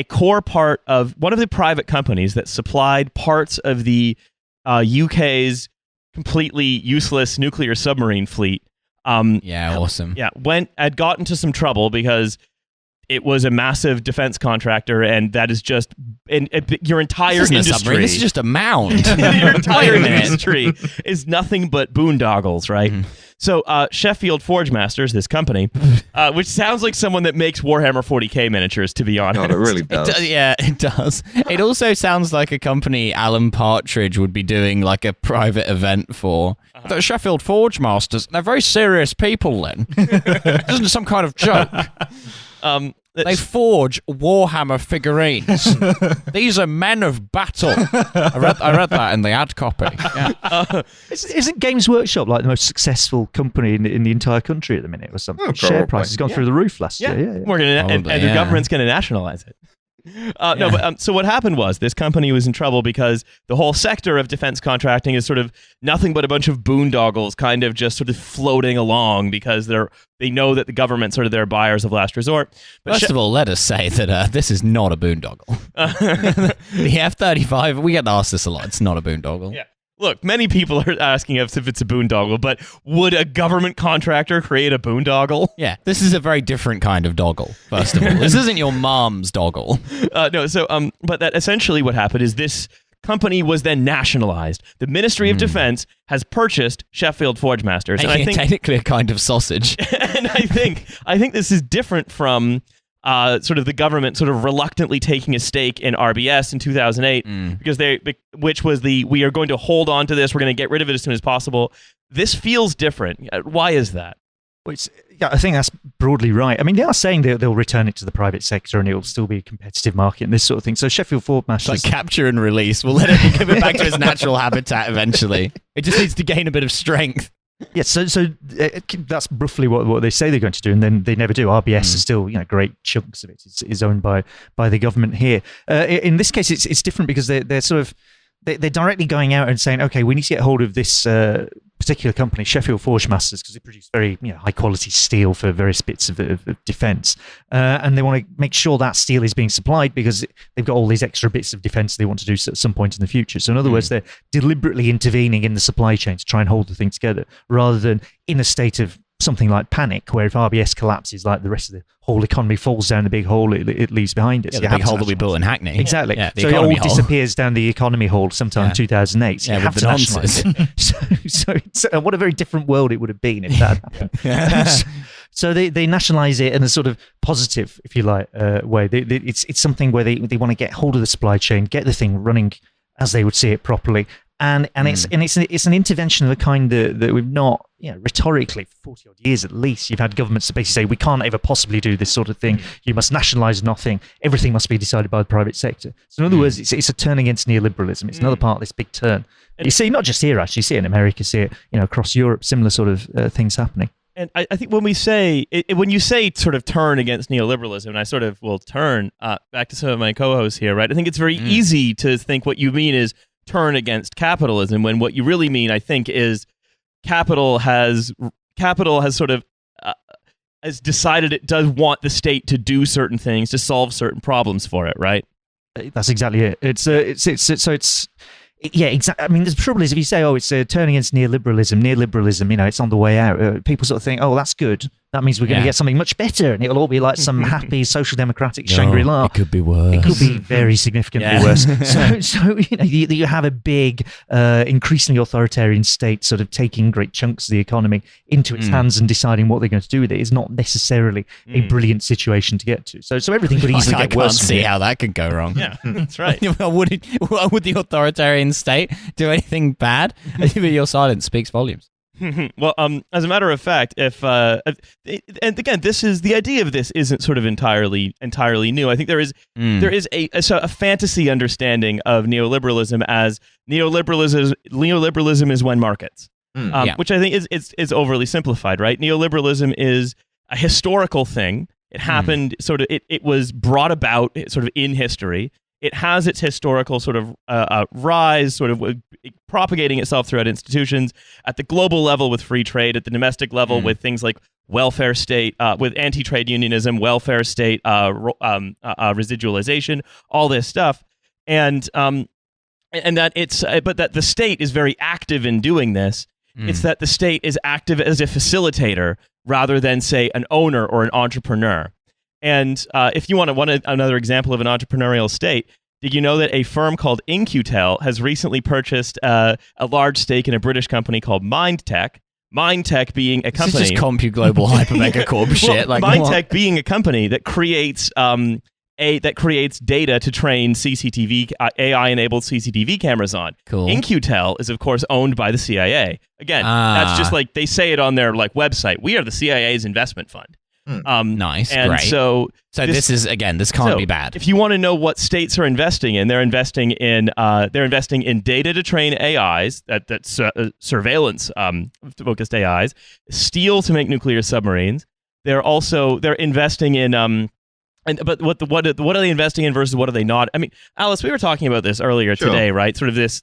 core part of one of the private companies that supplied parts of the UK's completely useless nuclear submarine fleet. Awesome. Yeah, had got into some trouble because it was a massive defense contractor, and that is just your entire industry. This is just a mound. Your entire industry is nothing but boondoggles, right? So Sheffield Forge Masters, this company, which sounds like someone that makes Warhammer 40k miniatures, to be honest. God, it really does. It does. It also sounds like a company Alan Partridge would be doing like a private event for. The Sheffield Forge Masters, they're very serious people then. It isn't some kind of joke. They forge Warhammer figurines. These are men of battle. I read that in the ad copy. Yeah. Isn't Games Workshop like the most successful company in the entire country at the minute or something? Share price has gone through the roof last year. Yeah. We're gonna, and the government's going to nationalize it. No, but so what happened was this company was in trouble because the whole sector of defense contracting is sort of nothing but a bunch of boondoggles kind of just sort of floating along because they know that the government's sort of their buyers of last resort. But First of all, let us say that this is not a boondoggle. The F-35, we get asked this a lot. It's not a boondoggle. Yeah. Look, many people are asking us if it's a boondoggle, but would a government contractor create a boondoggle? Yeah, this is a very different kind of doggle, first of all. This isn't your mom's doggle. But that essentially what happened is this company was then nationalized. The Ministry of Defense has purchased Sheffield Forge Masters. And I think technically a kind kind of sausage. And I think this is different from sort of the government sort of reluctantly taking a stake in RBS in 2008 because which was we are going to hold on to this, we're going to get rid of it as soon as possible. This feels different. Why is that? Well, I think that's broadly right. I mean, they are saying they'll return it to the private sector and it will still be a competitive market and this sort of thing. So Sheffield Forge Masters... Like capture and release. We'll let it give it back to its natural habitat eventually. It just needs to gain a bit of strength. Yes, so that's roughly what they say they're going to do, and then they never do. RBS is still, great chunks of it is owned by the government here. In this case, it's different because they're sort of they're directly going out and saying, okay, we need to get hold of this particular company, Sheffield Forge Masters, because they produce very high quality steel for various bits of defence, and they want to make sure that steel is being supplied because they've got all these extra bits of defence they want to do at some point in the future. So in other words, they're deliberately intervening in the supply chain to try and hold the thing together, rather than in a state of something like panic, where if RBS collapses, like the rest of the whole economy falls down the big hole it leaves behind it. Yeah, the big hole that we built in Hackney. Exactly. Yeah, so it all disappears down the economy hole sometime in 2008. So yeah, you have to nationalise it. so what a very different world it would have been if that happened. So they nationalise it in a sort of positive, if you like, way. It's something where they want to get hold of the supply chain, get the thing running as they would see it properly. And it's an intervention of a kind that we've not, rhetorically, for 40 odd years at least, you've had governments that basically say, we can't ever possibly do this sort of thing. You must nationalise nothing. Everything must be decided by the private sector. So in other words, it's a turn against neoliberalism. It's another part of this big turn. You see, not just here, actually, you see it in America, see it across Europe, similar sort of things happening. And I think when you say sort of turn against neoliberalism, and I sort of will turn back to some of my co-hosts here, right? I think it's very easy to think what you mean is turn against capitalism, when what you really mean, I think, is capital has sort of has decided it does want the state to do certain things to solve certain problems for it, right? That's exactly it. It's exactly. I mean, the trouble is, if you say, "Oh, it's a turn against neoliberalism," it's on the way out. People sort of think, "Oh, that's good. That means we're going to get something much better, and it'll all be like some happy social democratic Shangri-La." It could be worse. It could be very significantly worse. So you have a big, increasingly authoritarian state sort of taking great chunks of the economy into its hands and deciding what they're going to do with it is not necessarily a brilliant situation to get to. So everything could easily get worse. I can't see how that could go wrong. Yeah, that's right. Would the authoritarian state do anything bad? Your silence speaks volumes. Well, as a matter of fact, if and again, this is the idea of this isn't sort of entirely new. I think there is a fantasy understanding of neoliberalism as neoliberalism is when markets, which I think is overly simplified, right? Neoliberalism is a historical thing. It happened sort of. It was brought about sort of in history. It has its historical sort of rise, sort of propagating itself throughout institutions at the global level with free trade, at the domestic level with things like welfare state, with anti-trade unionism, welfare state, residualization, all this stuff, and that but that the state is very active in doing this. It's that the state is active as a facilitator rather than, say, an owner or an entrepreneur. And if you want another example of an entrepreneurial state, did you know that a firm called In-Q-Tel has recently purchased a large stake in a British company called MindTech? MindTech being a company... This is just CompuGlobal Hypermegacorp shit. Like MindTech being a company that creates data to train CCTV, AI-enabled CCTV cameras on. Cool. In-Q-Tel is, of course, owned by the CIA. Again, that's just like they say it on their website. We are the CIA's investment fund. Nice, and great. So this can't be bad. If you want to know what states are investing in, they're investing in data to train AIs, surveillance focused AIs, steel to make nuclear submarines. They're investing in but what are they investing in versus what are they not? I mean, Alice, we were talking about this earlier today, right? Sort of this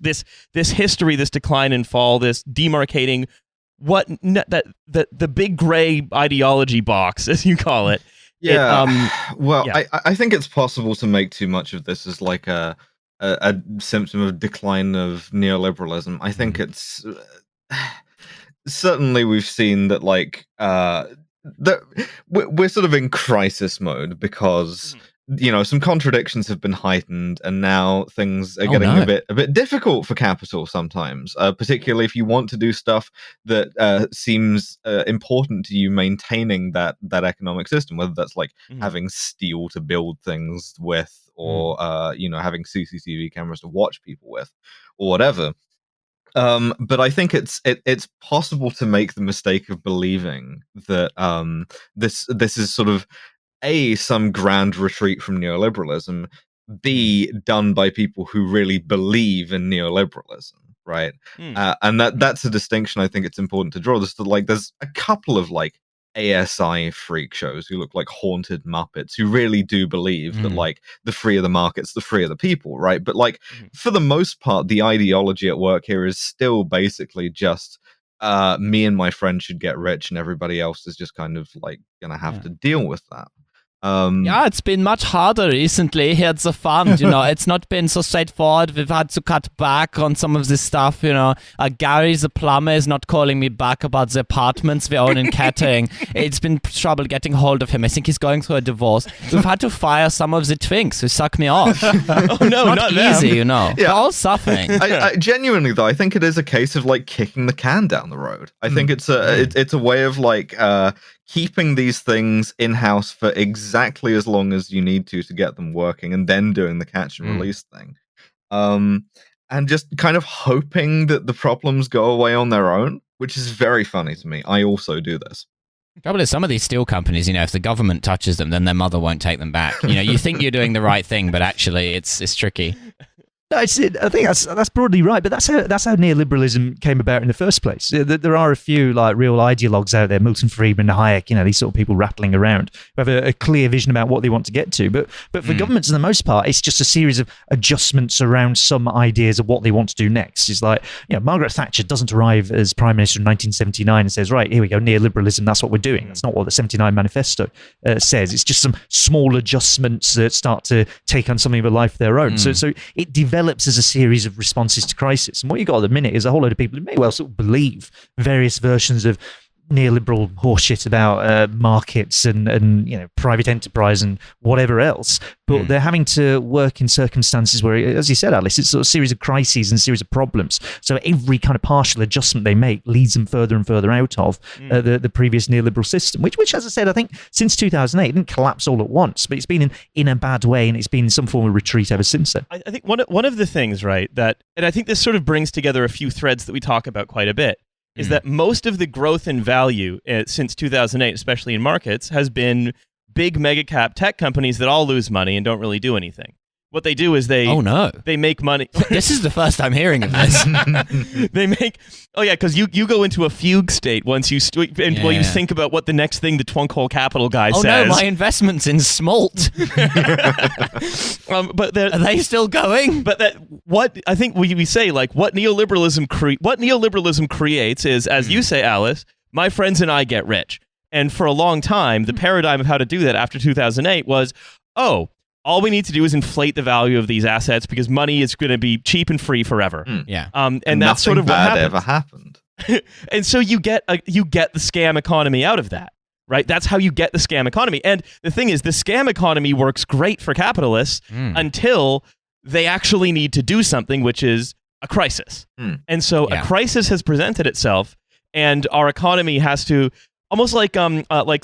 history, this decline and fall, this demarcating the big gray ideology box, as you call it. Yeah. I think it's possible to make too much of this as like a symptom of decline of neoliberalism. I think it's certainly we've seen that we're sort of in crisis mode because some contradictions have been heightened, and now things are getting a bit difficult for capital sometimes, particularly if you want to do stuff that seems important to you, maintaining that economic system, whether that's having steel to build things with, or having CCTV cameras to watch people with, or whatever. But I think it's possible to make the mistake of believing that this is sort of some grand retreat from neoliberalism, B, done by people who really believe in neoliberalism, right? And that's a distinction I think it's important to draw. There's a couple of ASI freak shows who look like haunted Muppets, who really do believe that like the freer the markets, the freer the people, right? But like for the most part, the ideology at work here is still basically just me and my friend should get rich, and everybody else is just kind of like gonna have to deal with that. Yeah, it's been much harder recently here at the fund. It's not been so straightforward. We've had to cut back on some of this stuff. Gary, the plumber, is not calling me back about the apartments we own in Kettering. It's been trouble getting hold of him. I think he's going through a divorce. We've had to fire some of the twinks who suck me off. Oh no, not easy, them. They're all suffering. I genuinely, though, I think it is a case of like kicking the can down the road. I think it's a way of like keeping these things in-house for exactly as long as you need to get them working, and then doing the catch and release thing. And just kind of hoping that the problems go away on their own, which is very funny to me. I also do this. Trouble is, some of these steel companies, if the government touches them, then their mother won't take them back. You think you're doing the right thing, but actually it's tricky. No, I think that's broadly right, but that's how neoliberalism came about in the first place. There are a few like real ideologues out there, Milton Friedman, Hayek, these sort of people rattling around who have a clear vision about what they want to get to. But for governments, for the most part, it's just a series of adjustments around some ideas of what they want to do next. It's like, Margaret Thatcher doesn't arrive as Prime Minister in 1979 and says, right, here we go, neoliberalism, that's what we're doing. That's not what the 79 Manifesto says. It's just some small adjustments that start to take on something of a life of their own. So it develops as a series of responses to crisis. And what you got at the minute is a whole load of people who may well sort of believe various versions of neoliberal horseshit about markets and private enterprise and whatever else, but they're having to work in circumstances where, as you said, Alice, it's sort of a series of crises and a series of problems. So every kind of partial adjustment they make leads them further and further out of the previous neoliberal system, which, as I said, I think since 2008 it didn't collapse all at once, but it's been in a bad way, and it's been in some form of retreat ever since then. I think one of the things, right, and I think this sort of brings together a few threads that we talk about quite a bit, is that most of the growth in value since 2008, especially in markets, has been big mega cap tech companies that all lose money and don't really do anything. What they do is they make money. This is the first I'm hearing of this. Because you go into a fugue state once you you think about what the next thing the Twunkhole Capital guy says. Oh no, my investment's in Smolt. But are they still going? But what I think we say, like, what neoliberalism creates is, as you say, Alice, my friends and I get rich. And for a long time, the paradigm of how to do that after 2008 was, all we need to do is inflate the value of these assets because money is going to be cheap and free forever. Yeah. And that's sort of what happened. Ever happened. And so you get the scam economy out of that, right? That's how you get the scam economy. And the thing is, the scam economy works great for capitalists until they actually need to do something, which is a crisis. And so a crisis has presented itself, and our economy has to, almost like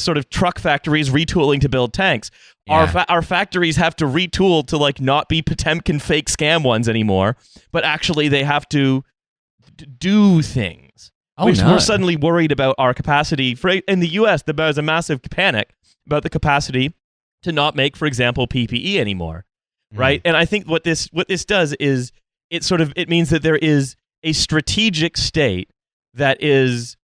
sort of truck factories retooling to build tanks. Yeah. Our factories have to retool to like not be Potemkin fake scam ones anymore, but actually they have to do things. We're suddenly worried about our capacity. In the U.S., there's a massive panic about the capacity to not make, for example, PPE anymore, right? And I think what this does is it means that there is a strategic state that is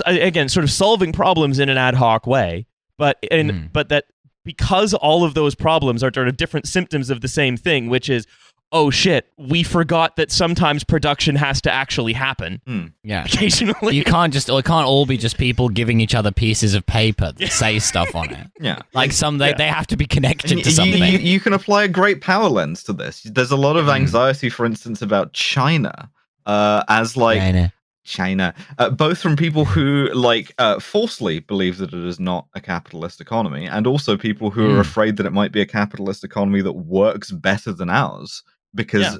again sort of solving problems in an ad hoc way, but that because all of those problems are sort of different symptoms of the same thing, which is, oh shit, we forgot that sometimes production has to actually happen. Yeah, occasionally. It can't all be just people giving each other pieces of paper that say stuff on it. Yeah, like they have to be connected to something. You can apply a great power lens to this. There's a lot of anxiety, for instance, about China as like. China, both from people who falsely believe that it is not a capitalist economy, and also people who are afraid that it might be a capitalist economy that works better than ours because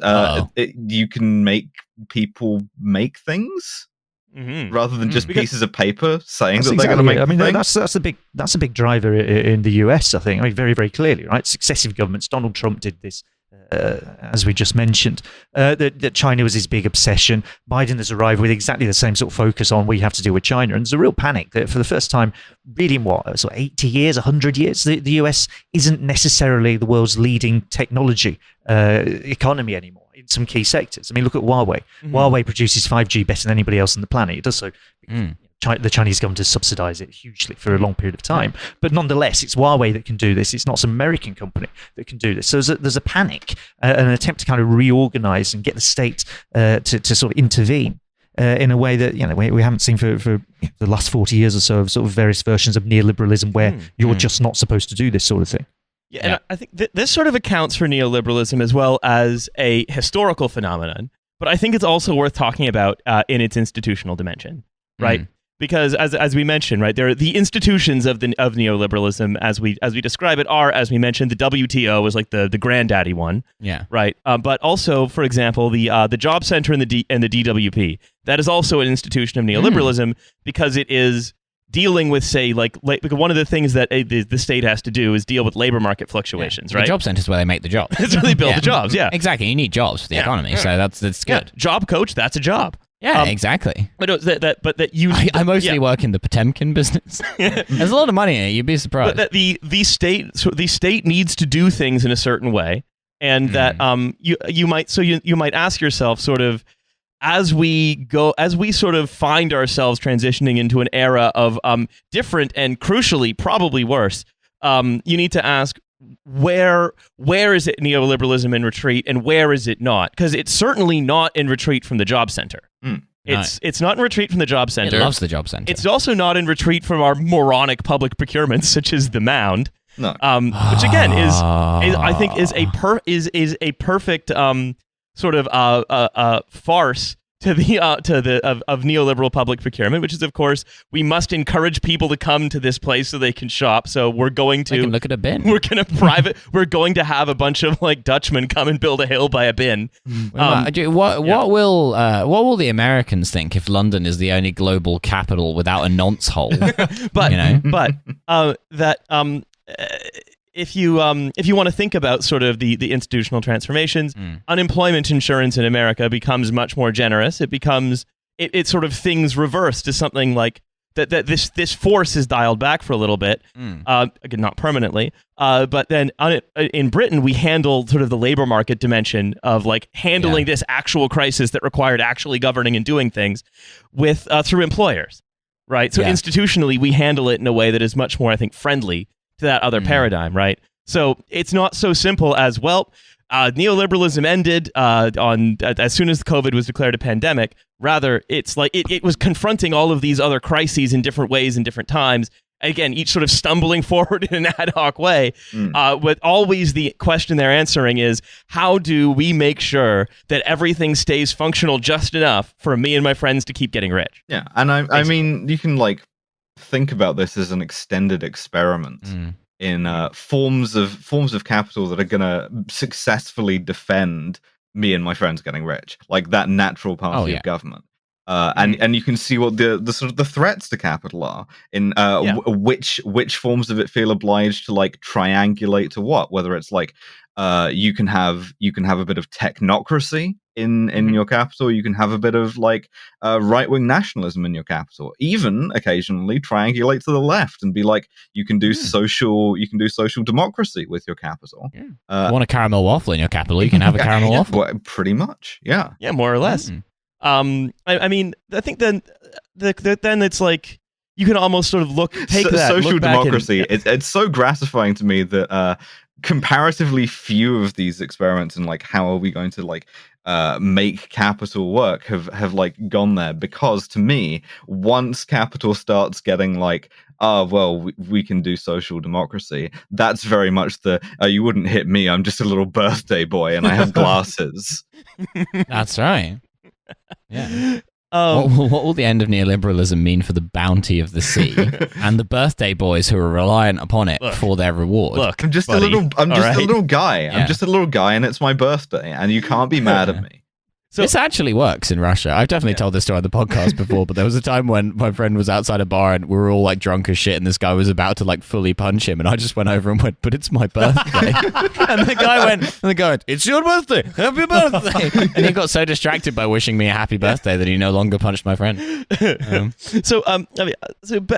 you can make people make things rather than just pieces of paper saying that they're going to make. I mean, that's a big driver in the US. I think. I mean, very very clearly, right? Successive governments. Donald Trump did this. As we just mentioned, that China was his big obsession. Biden has arrived with exactly the same sort of focus on we have to deal with China. And there's a real panic that for the first time, really in 80 years, 100 years, the US isn't necessarily the world's leading technology economy anymore in some key sectors. I mean, look at Huawei. Huawei produces 5G better than anybody else on the planet. It does so the Chinese government has subsidized it hugely for a long period of time. But nonetheless, it's Huawei that can do this. It's not some American company that can do this. So there's a panic, an attempt to kind of reorganize and get the state to sort of intervene in a way that we haven't seen for the last 40 years or so of sort of various versions of neoliberalism where you're just not supposed to do this sort of thing. Yeah, and I think this sort of accounts for neoliberalism as well as a historical phenomenon, but I think it's also worth talking about in its institutional dimension, right? Because as we mentioned, right, there are the institutions of neoliberalism as we describe it are, as we mentioned, the WTO is like the granddaddy one, right? But also, for example, the Job Center and the DWP, that is also an institution of neoliberalism because it is dealing with, say, like one of the things that the state has to do is deal with labor market fluctuations, right? The job center is where they make the jobs. It's where they build the jobs, Exactly. You need jobs for the economy, so that's good. Job coach, that's a job. Yeah, exactly. But I mostly work in the Potemkin business. There's a lot of money in it. You'd be surprised. But that the state needs to do things in a certain way, and that you might ask yourself sort of, as we sort of find ourselves transitioning into an era of different and crucially probably worse, you need to ask where is it neoliberalism in retreat and where is it not? Because it's certainly not in retreat from the job center. It's not in retreat from the job center. It loves the job center. It's also not in retreat from our moronic public procurements such as the Mound. No. Which again is I think is a perfect sort of farce of neoliberal public procurement, which is, of course, we must encourage people to come to this place so they can shop. So we're going to look at a bin. We're going to have a bunch of like Dutchmen come and build a hill by a bin. What will the Americans think if London is the only global capital without a nonce hole? If you want to think about sort of the institutional transformations, unemployment insurance in America becomes much more generous. It becomes it sort of things reverse to something like that this force is dialed back for a little bit, again, not permanently. But then in Britain, we handled sort of the labor market dimension of like handling this actual crisis that required actually governing and doing things with through employers, right? So institutionally, we handle it in a way that is much more, I think, friendly to that other paradigm, right? So it's not so simple as, well, neoliberalism ended as soon as COVID was declared a pandemic. Rather, it's like it was confronting all of these other crises in different ways in different times. Again, each sort of stumbling forward in an ad hoc way. But always the question they're answering is, how do we make sure that everything stays functional just enough for me and my friends to keep getting rich? Yeah, and I mean, you can like think about this as an extended experiment in forms of capital that are going to successfully defend me and my friends getting rich, like that natural party of government. And you can see what the sort of the threats to capital are in which forms of it feel obliged to like triangulate to what, whether it's like you can have a bit of technocracy in your capital, you can have a bit of like right-wing nationalism in your capital, even occasionally triangulate to the left and be like you can do social democracy with your capital. You want a caramel waffle in your capital, you can have a caramel waffle. Well, pretty much, yeah, more or less. I mean, I think then it's like you can almost sort of take that social democracy. It's so gratifying to me that comparatively few of these experiments and like how are we going to like make capital work have like gone there, because to me, once capital starts getting like, we can do social democracy, that's very much you wouldn't hit me, I'm just a little birthday boy and I have glasses. That's right. Yeah. What will the end of neoliberalism mean for the bounty of the sea and the birthday boys who are reliant upon it for their reward? Look, I'm just a little guy. Yeah. I'm just a little guy, and it's my birthday, and you can't be mad at me. So, this actually works in Russia. I've definitely told this story on the podcast before, but there was a time when my friend was outside a bar and we were all like drunk as shit, and this guy was about to like fully punch him, and I just went over and went, "But it's my birthday." and the guy went, "It's your birthday. Happy birthday!" And he got so distracted by wishing me a happy birthday that he no longer punched my friend.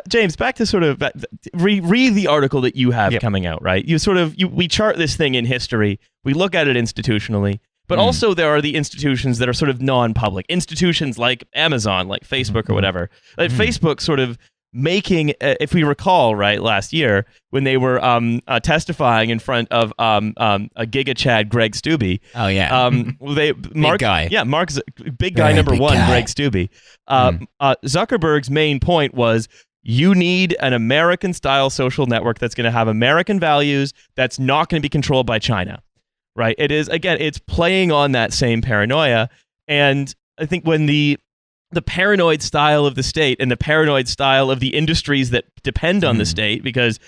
James, back to sort of read the article that you have coming out, right? We chart this thing in history. We look at it institutionally. But also there are the institutions that are sort of non-public. Institutions like Amazon, like Facebook or whatever. Like Facebook sort of making, if we recall, right, last year when they were testifying in front of a Giga Chad Greg Stubbe. Oh yeah, Mark, big guy. Yeah, Mark's big guy number one, Greg Stubbe. Zuckerberg's main point was, you need an American-style social network that's going to have American values, that's not going to be controlled by China. Right? It is, again, it's playing on that same paranoia. And I think when the paranoid style of the state and the paranoid style of the industries that depend on the state, because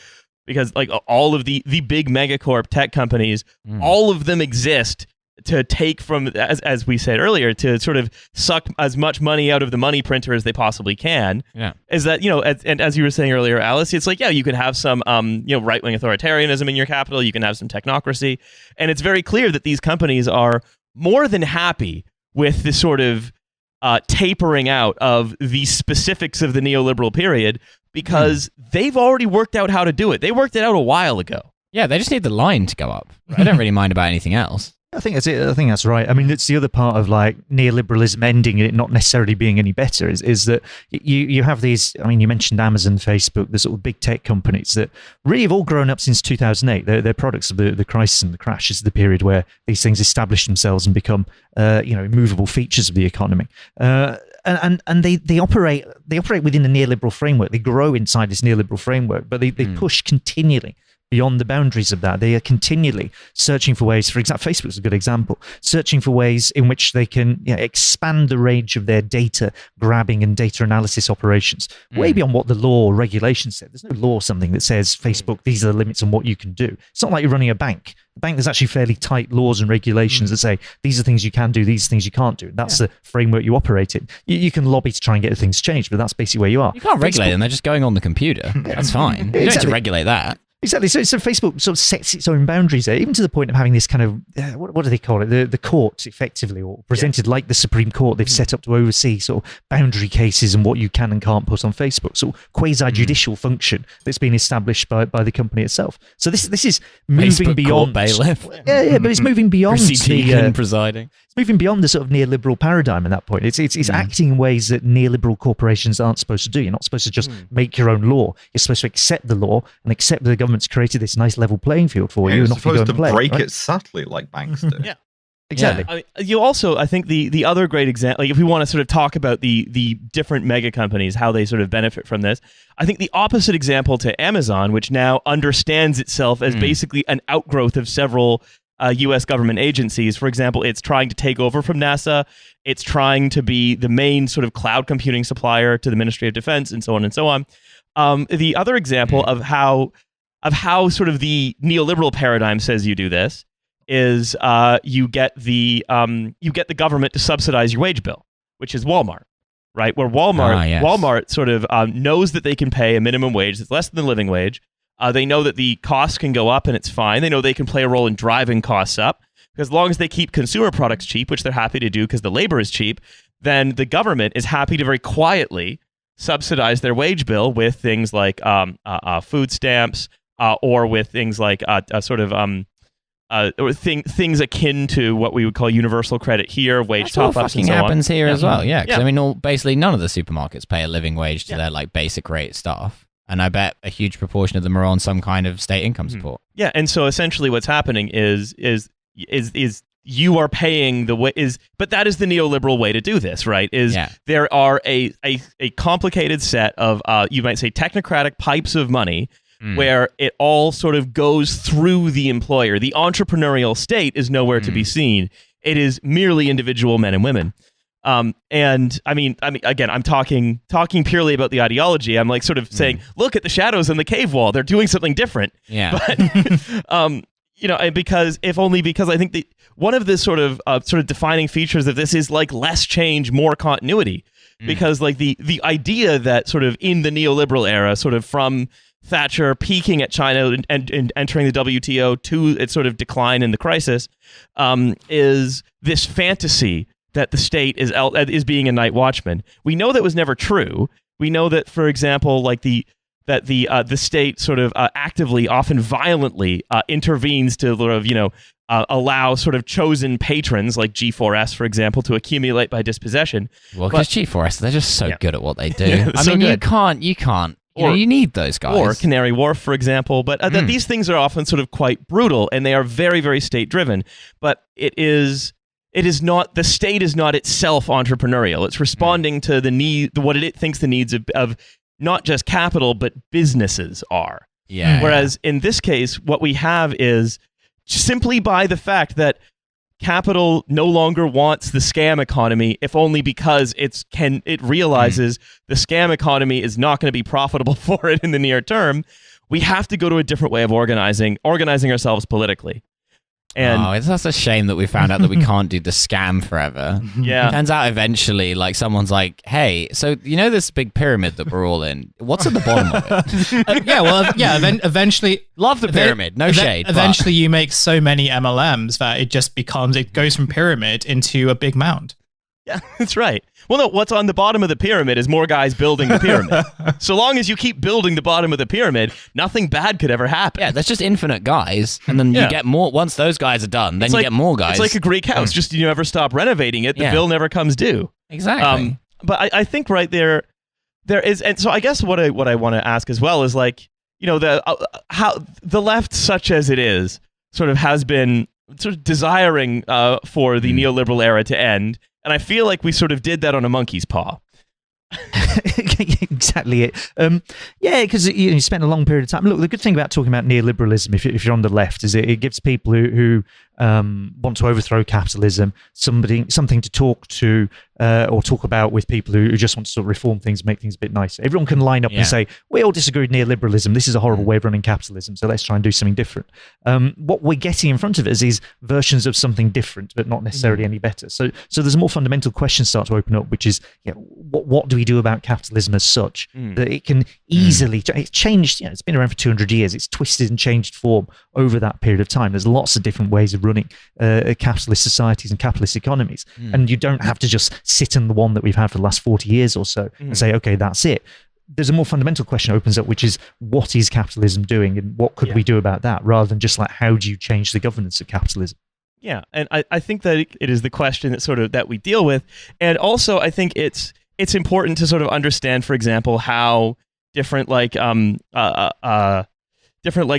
like all of the big megacorp tech companies, all of them exist to take from, as we said earlier, to sort of suck as much money out of the money printer as they possibly can. Yeah. Is that, and as you were saying earlier, Alice, it's like, yeah, you can have some, right-wing authoritarianism in your capital. You can have some technocracy. And it's very clear that these companies are more than happy with this sort of tapering out of the specifics of the neoliberal period, because they've already worked out how to do it. They worked it out a while ago. Yeah, they just need the line to go up. I don't really mind about anything else. I think that's it. I think that's right. I mean, it's the other part of like neoliberalism ending and it not necessarily being any better is that you have these, I mean, you mentioned Amazon, Facebook, the sort of big tech companies that really have all grown up since 2008. They're products of the crisis and the crash. This is the period where these things establish themselves and become, immovable features of the economy. And they operate within the neoliberal framework. They grow inside this neoliberal framework, but they push continually beyond the boundaries of that. They are continually searching for ways, for example, Facebook's a good example, searching for ways in which they can expand the range of their data grabbing and data analysis operations way beyond what the law or regulation said. There's no law something that says, Facebook, these are the limits on what you can do. It's not like you're running a bank. A bank, there's actually fairly tight laws and regulations that say, these are things you can do, these are things you can't do. That's the framework you operate in. You can lobby to try and get things changed, but that's basically where you are. You can't regulate them. They're just going on the computer. That's fine. You don't need to regulate that. Exactly. So Facebook sort of sets its own boundaries there, even to the point of having this kind of, what do they call it? The courts, effectively, or presented like the Supreme Court. They've set up to oversee sort of boundary cases and what you can and can't put on Facebook. So quasi-judicial function that's been established by the company itself. So this is moving Facebook beyond... bailiff. Yeah, but it's moving beyond the... presiding. It's moving beyond the sort of neoliberal paradigm at that point. It's acting in ways that neoliberal corporations aren't supposed to do. You're not supposed to just make your own law. You're supposed to accept the law and accept the government's created this nice level playing field for you. You're and off you go supposed and to play, break right? it subtly like banks do. Yeah. Exactly. I mean, you also, I think the other great example, like if we want to sort of talk about the different mega companies, how they sort of benefit from this, I think the opposite example to Amazon, which now understands itself as basically an outgrowth of several U.S. government agencies. For example, it's trying to take over from NASA. It's trying to be the main sort of cloud computing supplier to the Ministry of Defense, and so on and so on. The other example of how sort of the neoliberal paradigm says you do this is you get the government to subsidize your wage bill, which is Walmart, right? Where Walmart sort of knows that they can pay a minimum wage that's less than the living wage. They know that the costs can go up and it's fine. They know they can play a role in driving costs up, because as long as they keep consumer products cheap, which they're happy to do because the labor is cheap, then the government is happy to very quietly subsidize their wage bill with things like food stamps or with things like things akin to what we would call universal credit here, wage top-ups and so on. Happens here as well, yeah. Because I mean, basically none of the supermarkets pay a living wage to their like basic rate staff. And I bet a huge proportion of them are on some kind of state income support. Yeah, and so essentially what's happening is you are paying but that is the neoliberal way to do this, right? There are a complicated set of you might say technocratic pipes of money where it all sort of goes through the employer. The entrepreneurial state is nowhere to be seen. It is merely individual men and women. And I mean, again, I'm talking purely about the ideology. I'm like sort of saying, look at the shadows on the cave wall. They're doing something different. Yeah. But, because I think one of the sort of defining features of this is like less change, more continuity. Because like the idea that sort of in the neoliberal era, sort of from Thatcher peaking at China and entering the WTO to its sort of decline in the crisis, is this fantasy that the state is being a night watchman. We know that was never true. We know that, for example, like the that the state sort of actively, often violently, intervenes to sort of allow sort of chosen patrons like G4S, for example, to accumulate by dispossession. Well, because G4S, they're just so good at what they do. I so mean, good. you can't. You need those guys. Or Canary Wharf, for example. But these things are often sort of quite brutal, and they are very, very state-driven. But it is not, the state is not itself entrepreneurial. It's responding to the need, what it thinks the needs of not just capital, but businesses are. Yeah. Whereas in this case, what we have is simply by the fact that capital no longer wants the scam economy, if only because it realizes the scam economy is not going to be profitable for it in the near term, we have to go to a different way of organizing ourselves politically. And it's such a shame that we found out that we can't do the scam forever. Yeah. It turns out eventually, like, someone's like, hey, so you know this big pyramid that we're all in? What's at the bottom of it? Eventually. Love the pyramid, no shade. Eventually you make so many MLMs that it goes from pyramid into a big mound. Yeah, that's right. Well, no, what's on the bottom of the pyramid is more guys building the pyramid. So long as you keep building the bottom of the pyramid, nothing bad could ever happen. Yeah, there's just infinite guys, and then you get more. Once those guys are done, then you get more guys. It's like a Greek house. Just you never stop renovating it, the bill never comes due. Exactly. But I think right there is, and so I guess what I want to ask as well is, like, how the left, such as it is, sort of has been sort of desiring for the neoliberal era to end. And I feel like we sort of did that on a monkey's paw. Exactly it. Because you spent a long period of time. Look, the good thing about talking about neoliberalism, if you're on the left, is it gives people who want to overthrow capitalism something to talk to or talk about with people who just want to sort of reform things, make things a bit nicer. Everyone can line up and say, we all disagree with neoliberalism. This is a horrible way of running capitalism, so let's try and do something different. What we're getting in front of us is versions of something different, but not necessarily any better. So there's a more fundamental question start to open up, which is, what do we do about capitalism as such? That it can easily, it's changed, it's been around for 200 years, it's twisted and changed form over that period of time. There's lots of different ways of running capitalist societies and capitalist economies. And you don't have to just sit in the one that we've had for the last 40 years or so and say, okay, that's it. There's a more fundamental question opens up, which is, what is capitalism doing and what could we do about that, rather than just like, how do you change the governance of capitalism? Yeah, and I think that it is the question that we deal with. And also, I think it's important to sort of understand, for example, how different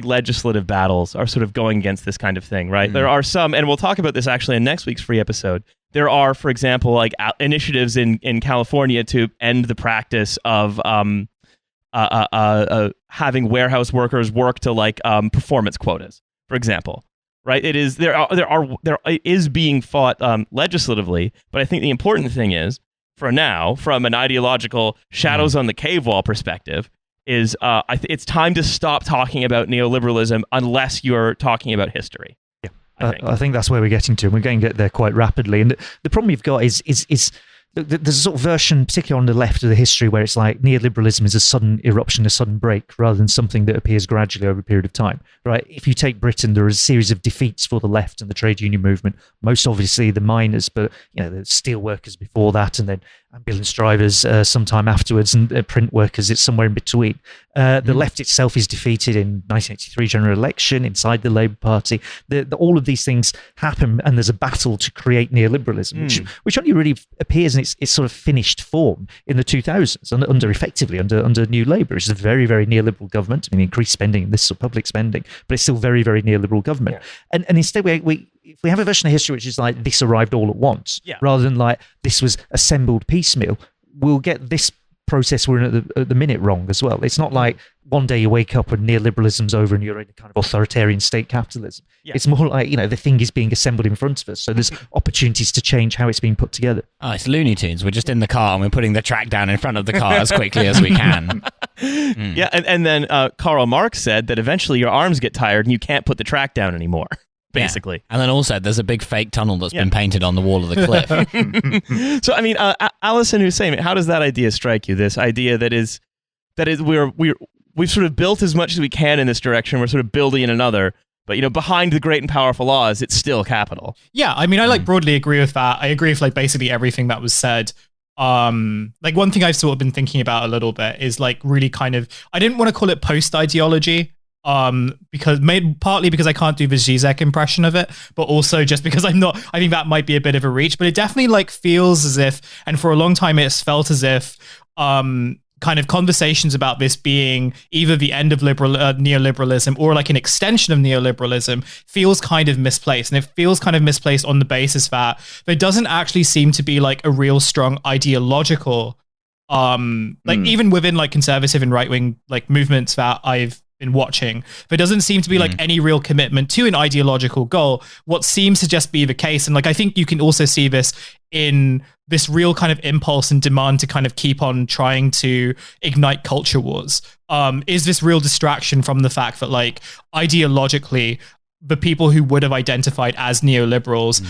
legislative battles are sort of going against this kind of thing, right? There are some, and we'll talk about this actually in next week's free episode. There are, for example, like initiatives in California to end the practice of having warehouse workers work to like performance quotas, for example. Right? It is there is being fought legislatively, but I think the important thing is, for now, from an ideological shadows on the cave wall perspective, is it's time to stop talking about neoliberalism unless you're talking about history. Yeah, I think that's where we're getting to. We're going to get there quite rapidly. And the problem you've got is there's a sort of version, particularly on the left of the history, where it's like neoliberalism is a sudden eruption, a sudden break, rather than something that appears gradually over a period of time. Right? If you take Britain, there is a series of defeats for the left and the trade union movement. Most obviously the miners, but the steel workers before that, and then ambulance drivers sometime afterwards, and print workers. It's somewhere in between. The left itself is defeated in 1983 general election inside the Labour Party. All of these things happen, and there's a battle to create neoliberalism, which only really appears in its sort of finished form in the 2000s under New Labour. It's a very, very neoliberal government. I mean, increased spending, this sort of public spending, but it's still very, very neoliberal government. Yeah. And instead, if we have a version of history which is like this arrived all at once, rather than like this was assembled piecemeal, we'll get this process we're in at the minute wrong as well. It's not like one day you wake up and neoliberalism's over and you're in a kind of authoritarian state capitalism. Yeah. It's more like, the thing is being assembled in front of us. So there's opportunities to change how it's being put together. Oh, it's Looney Tunes. We're just in the car and we're putting the track down in front of the car as quickly as we can. Yeah, and then Karl Marx said that eventually your arms get tired and you can't put the track down anymore. Basically. Yeah. And then also there's a big fake tunnel that's been painted on the wall of the cliff. So, I mean, Alison Hussein, how does that idea strike you? This idea that is we've sort of built as much as we can in this direction. We're sort of building in another, but behind the great and powerful laws, it's still capital. Yeah, I mean, I broadly agree with that. I agree with basically everything that was said. Like one thing I've sort of been thinking about a little bit is like really kind of, I didn't want to call it post ideology, partly because I can't do the Zizek impression of it, but also just because I think that might be a bit of a reach, but it definitely like feels as if, and for a long time it's felt as if, kind of conversations about this being either the end of neoliberalism or like an extension of neoliberalism feels kind of misplaced. And it feels kind of misplaced on the basis that there doesn't actually seem to be like a real strong ideological, even within like conservative and right-wing like movements that I've been watching, there doesn't seem to be like any real commitment to an ideological goal. What seems to just be the case, and like I think you can also see this in this real kind of impulse and demand to kind of keep on trying to ignite culture wars, is this real distraction from the fact that like ideologically the people who would have identified as neoliberals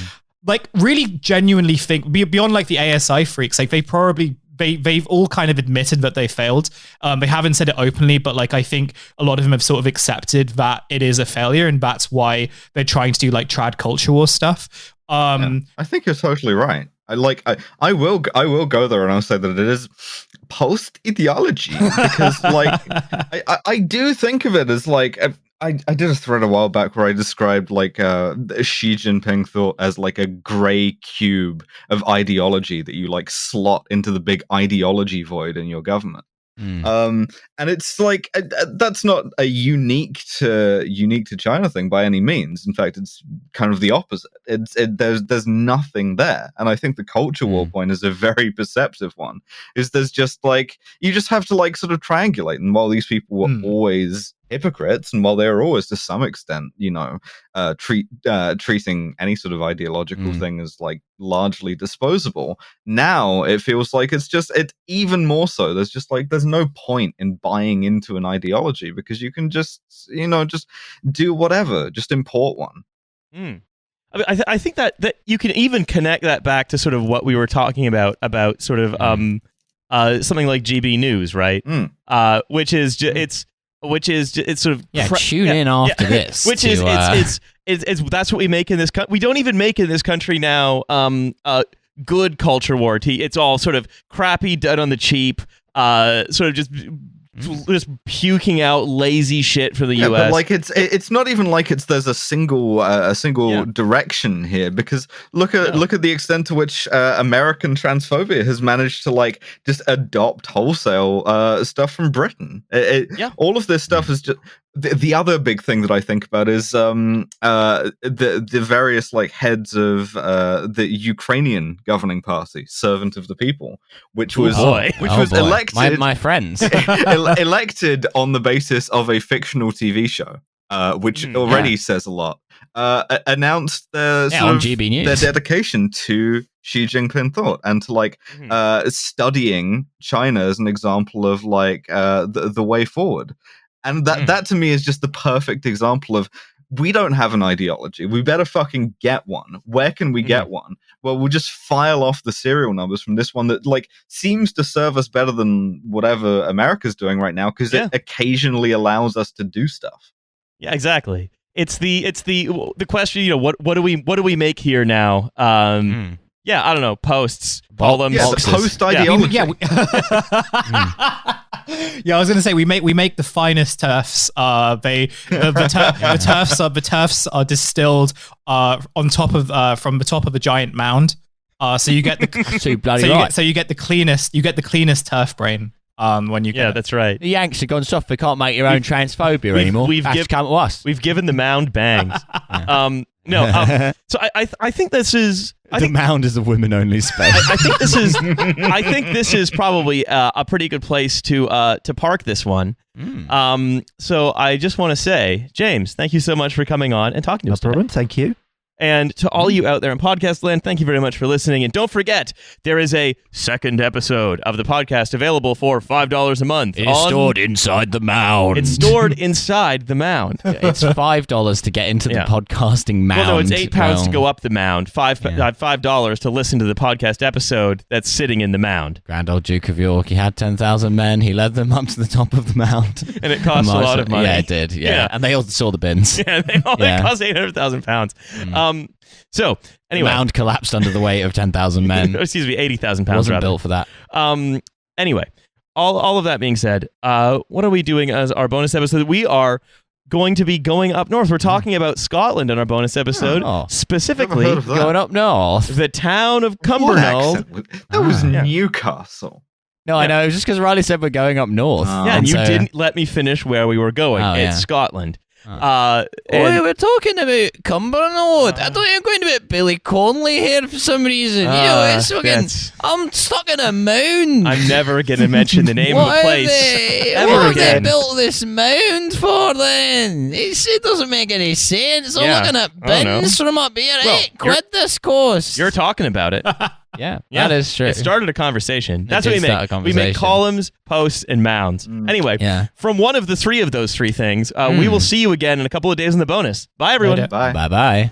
like really genuinely think beyond like the ASI freaks, like they've all kind of admitted that they failed. They haven't said it openly, but like I think a lot of them have sort of accepted that it is a failure, and that's why they're trying to do like trad culture war stuff. I think you're totally right. I will go there and I'll say that it is post ideology because like I do think of it as like I did a thread a while back where I described like Xi Jinping thought as like a gray cube of ideology that you like slot into the big ideology void in your government. And it's like that's not a unique to China thing by any means. In fact, it's kind of the opposite. There's nothing there, and I think the culture war point is a very perceptive one. Is there's just like you just have to like sort of triangulate, and while these people were always hypocrites, and while they were always to some extent, treating any sort of ideological thing as like largely disposable, now it feels like it's even more so. There's no point in buying into an ideology because you can just do whatever, just import one. I mean, I think that you can even connect that back to sort of what we were talking about sort of something like GB News, right? Which is it's sort of tune in after this. Which is it's that's what we make in this country. We don't even make in this country now good culture war. It's all sort of crappy, done on the cheap, sort of just puking out lazy shit for the US. But like it's not even like there's a single direction here, because look at the extent to which American transphobia has managed to like just adopt wholesale stuff from Britain. All of this stuff is just the other big thing that I think about is the various like heads of the Ukrainian governing party, Servant of the People, which was elected my friends elected on the basis of a fictional TV show, which already says a lot. Announced their dedication to Xi Jinping thought and to like studying China as an example of like the way forward. And that to me is just the perfect example of, we don't have an ideology. We better fucking get one. Where can we get one? Well, we'll just file off the serial numbers from this one that like seems to serve us better than whatever America's doing right now, because it occasionally allows us to do stuff. Yeah, exactly. It's the question. What do we make here now? Yeah, I don't know. Posts, columns, the post ideology. Yeah, I was going to say we make the finest turfs. The turfs are distilled on top of from the top of a giant mound. So you get the cleanest turf brain. When you get that's right. The Yanks have gone soft. They can't make their own transphobia anymore. Come to us. We've given the mound bangs. So I think this is. The mound is a women-only space. I think this is probably a pretty good place to park this one. So I just want to say, James, thank you so much for coming on and talking to us. No problem. Thank you. And to all you out there in podcast land, thank you very much for listening. And don't forget, there is a second episode of the podcast available for $5 a month. It's stored inside the mound. It's stored inside the mound. It's $5 to get into the podcasting mound. Well, no, it's £8 to go up the mound. $5 to listen to the podcast episode that's sitting in the mound. Grand old Duke of York. He had 10,000 men. He led them up to the top of the mound. And it cost a lot of money. Yeah, it did. Yeah. And they all saw the bins. Yeah, it cost £800,000. So anyway, The mound collapsed under the weight of 10,000 men. Excuse me, 80,000 pounds. Wasn't rather. built for that. Anyway, all of that being said, what are we doing as our bonus episode? We are going to be going up north. We're talking about Scotland in our bonus episode, specifically going up north. The town of Cumbernauld. That was Newcastle. No, I know. It was just because Riley said we're going up north. And you didn't let me finish where we were going. It's Scotland. We were talking about Cumbernauld. I thought you were going about Billy Conley here for some reason. It's fucking. I'm stuck in a mound. I'm never going to mention the name of a place what have they built this mound for then? It doesn't make any sense. I'm looking at bins from up here. Well, quit this course. You're talking about it. Yeah, that is true. It started a conversation. That's what we make. We make columns, posts, and mounds. Anyway, from one of the three of those three things, we will see you again in a couple of days in the bonus. Bye, everyone. Bye. Bye-bye.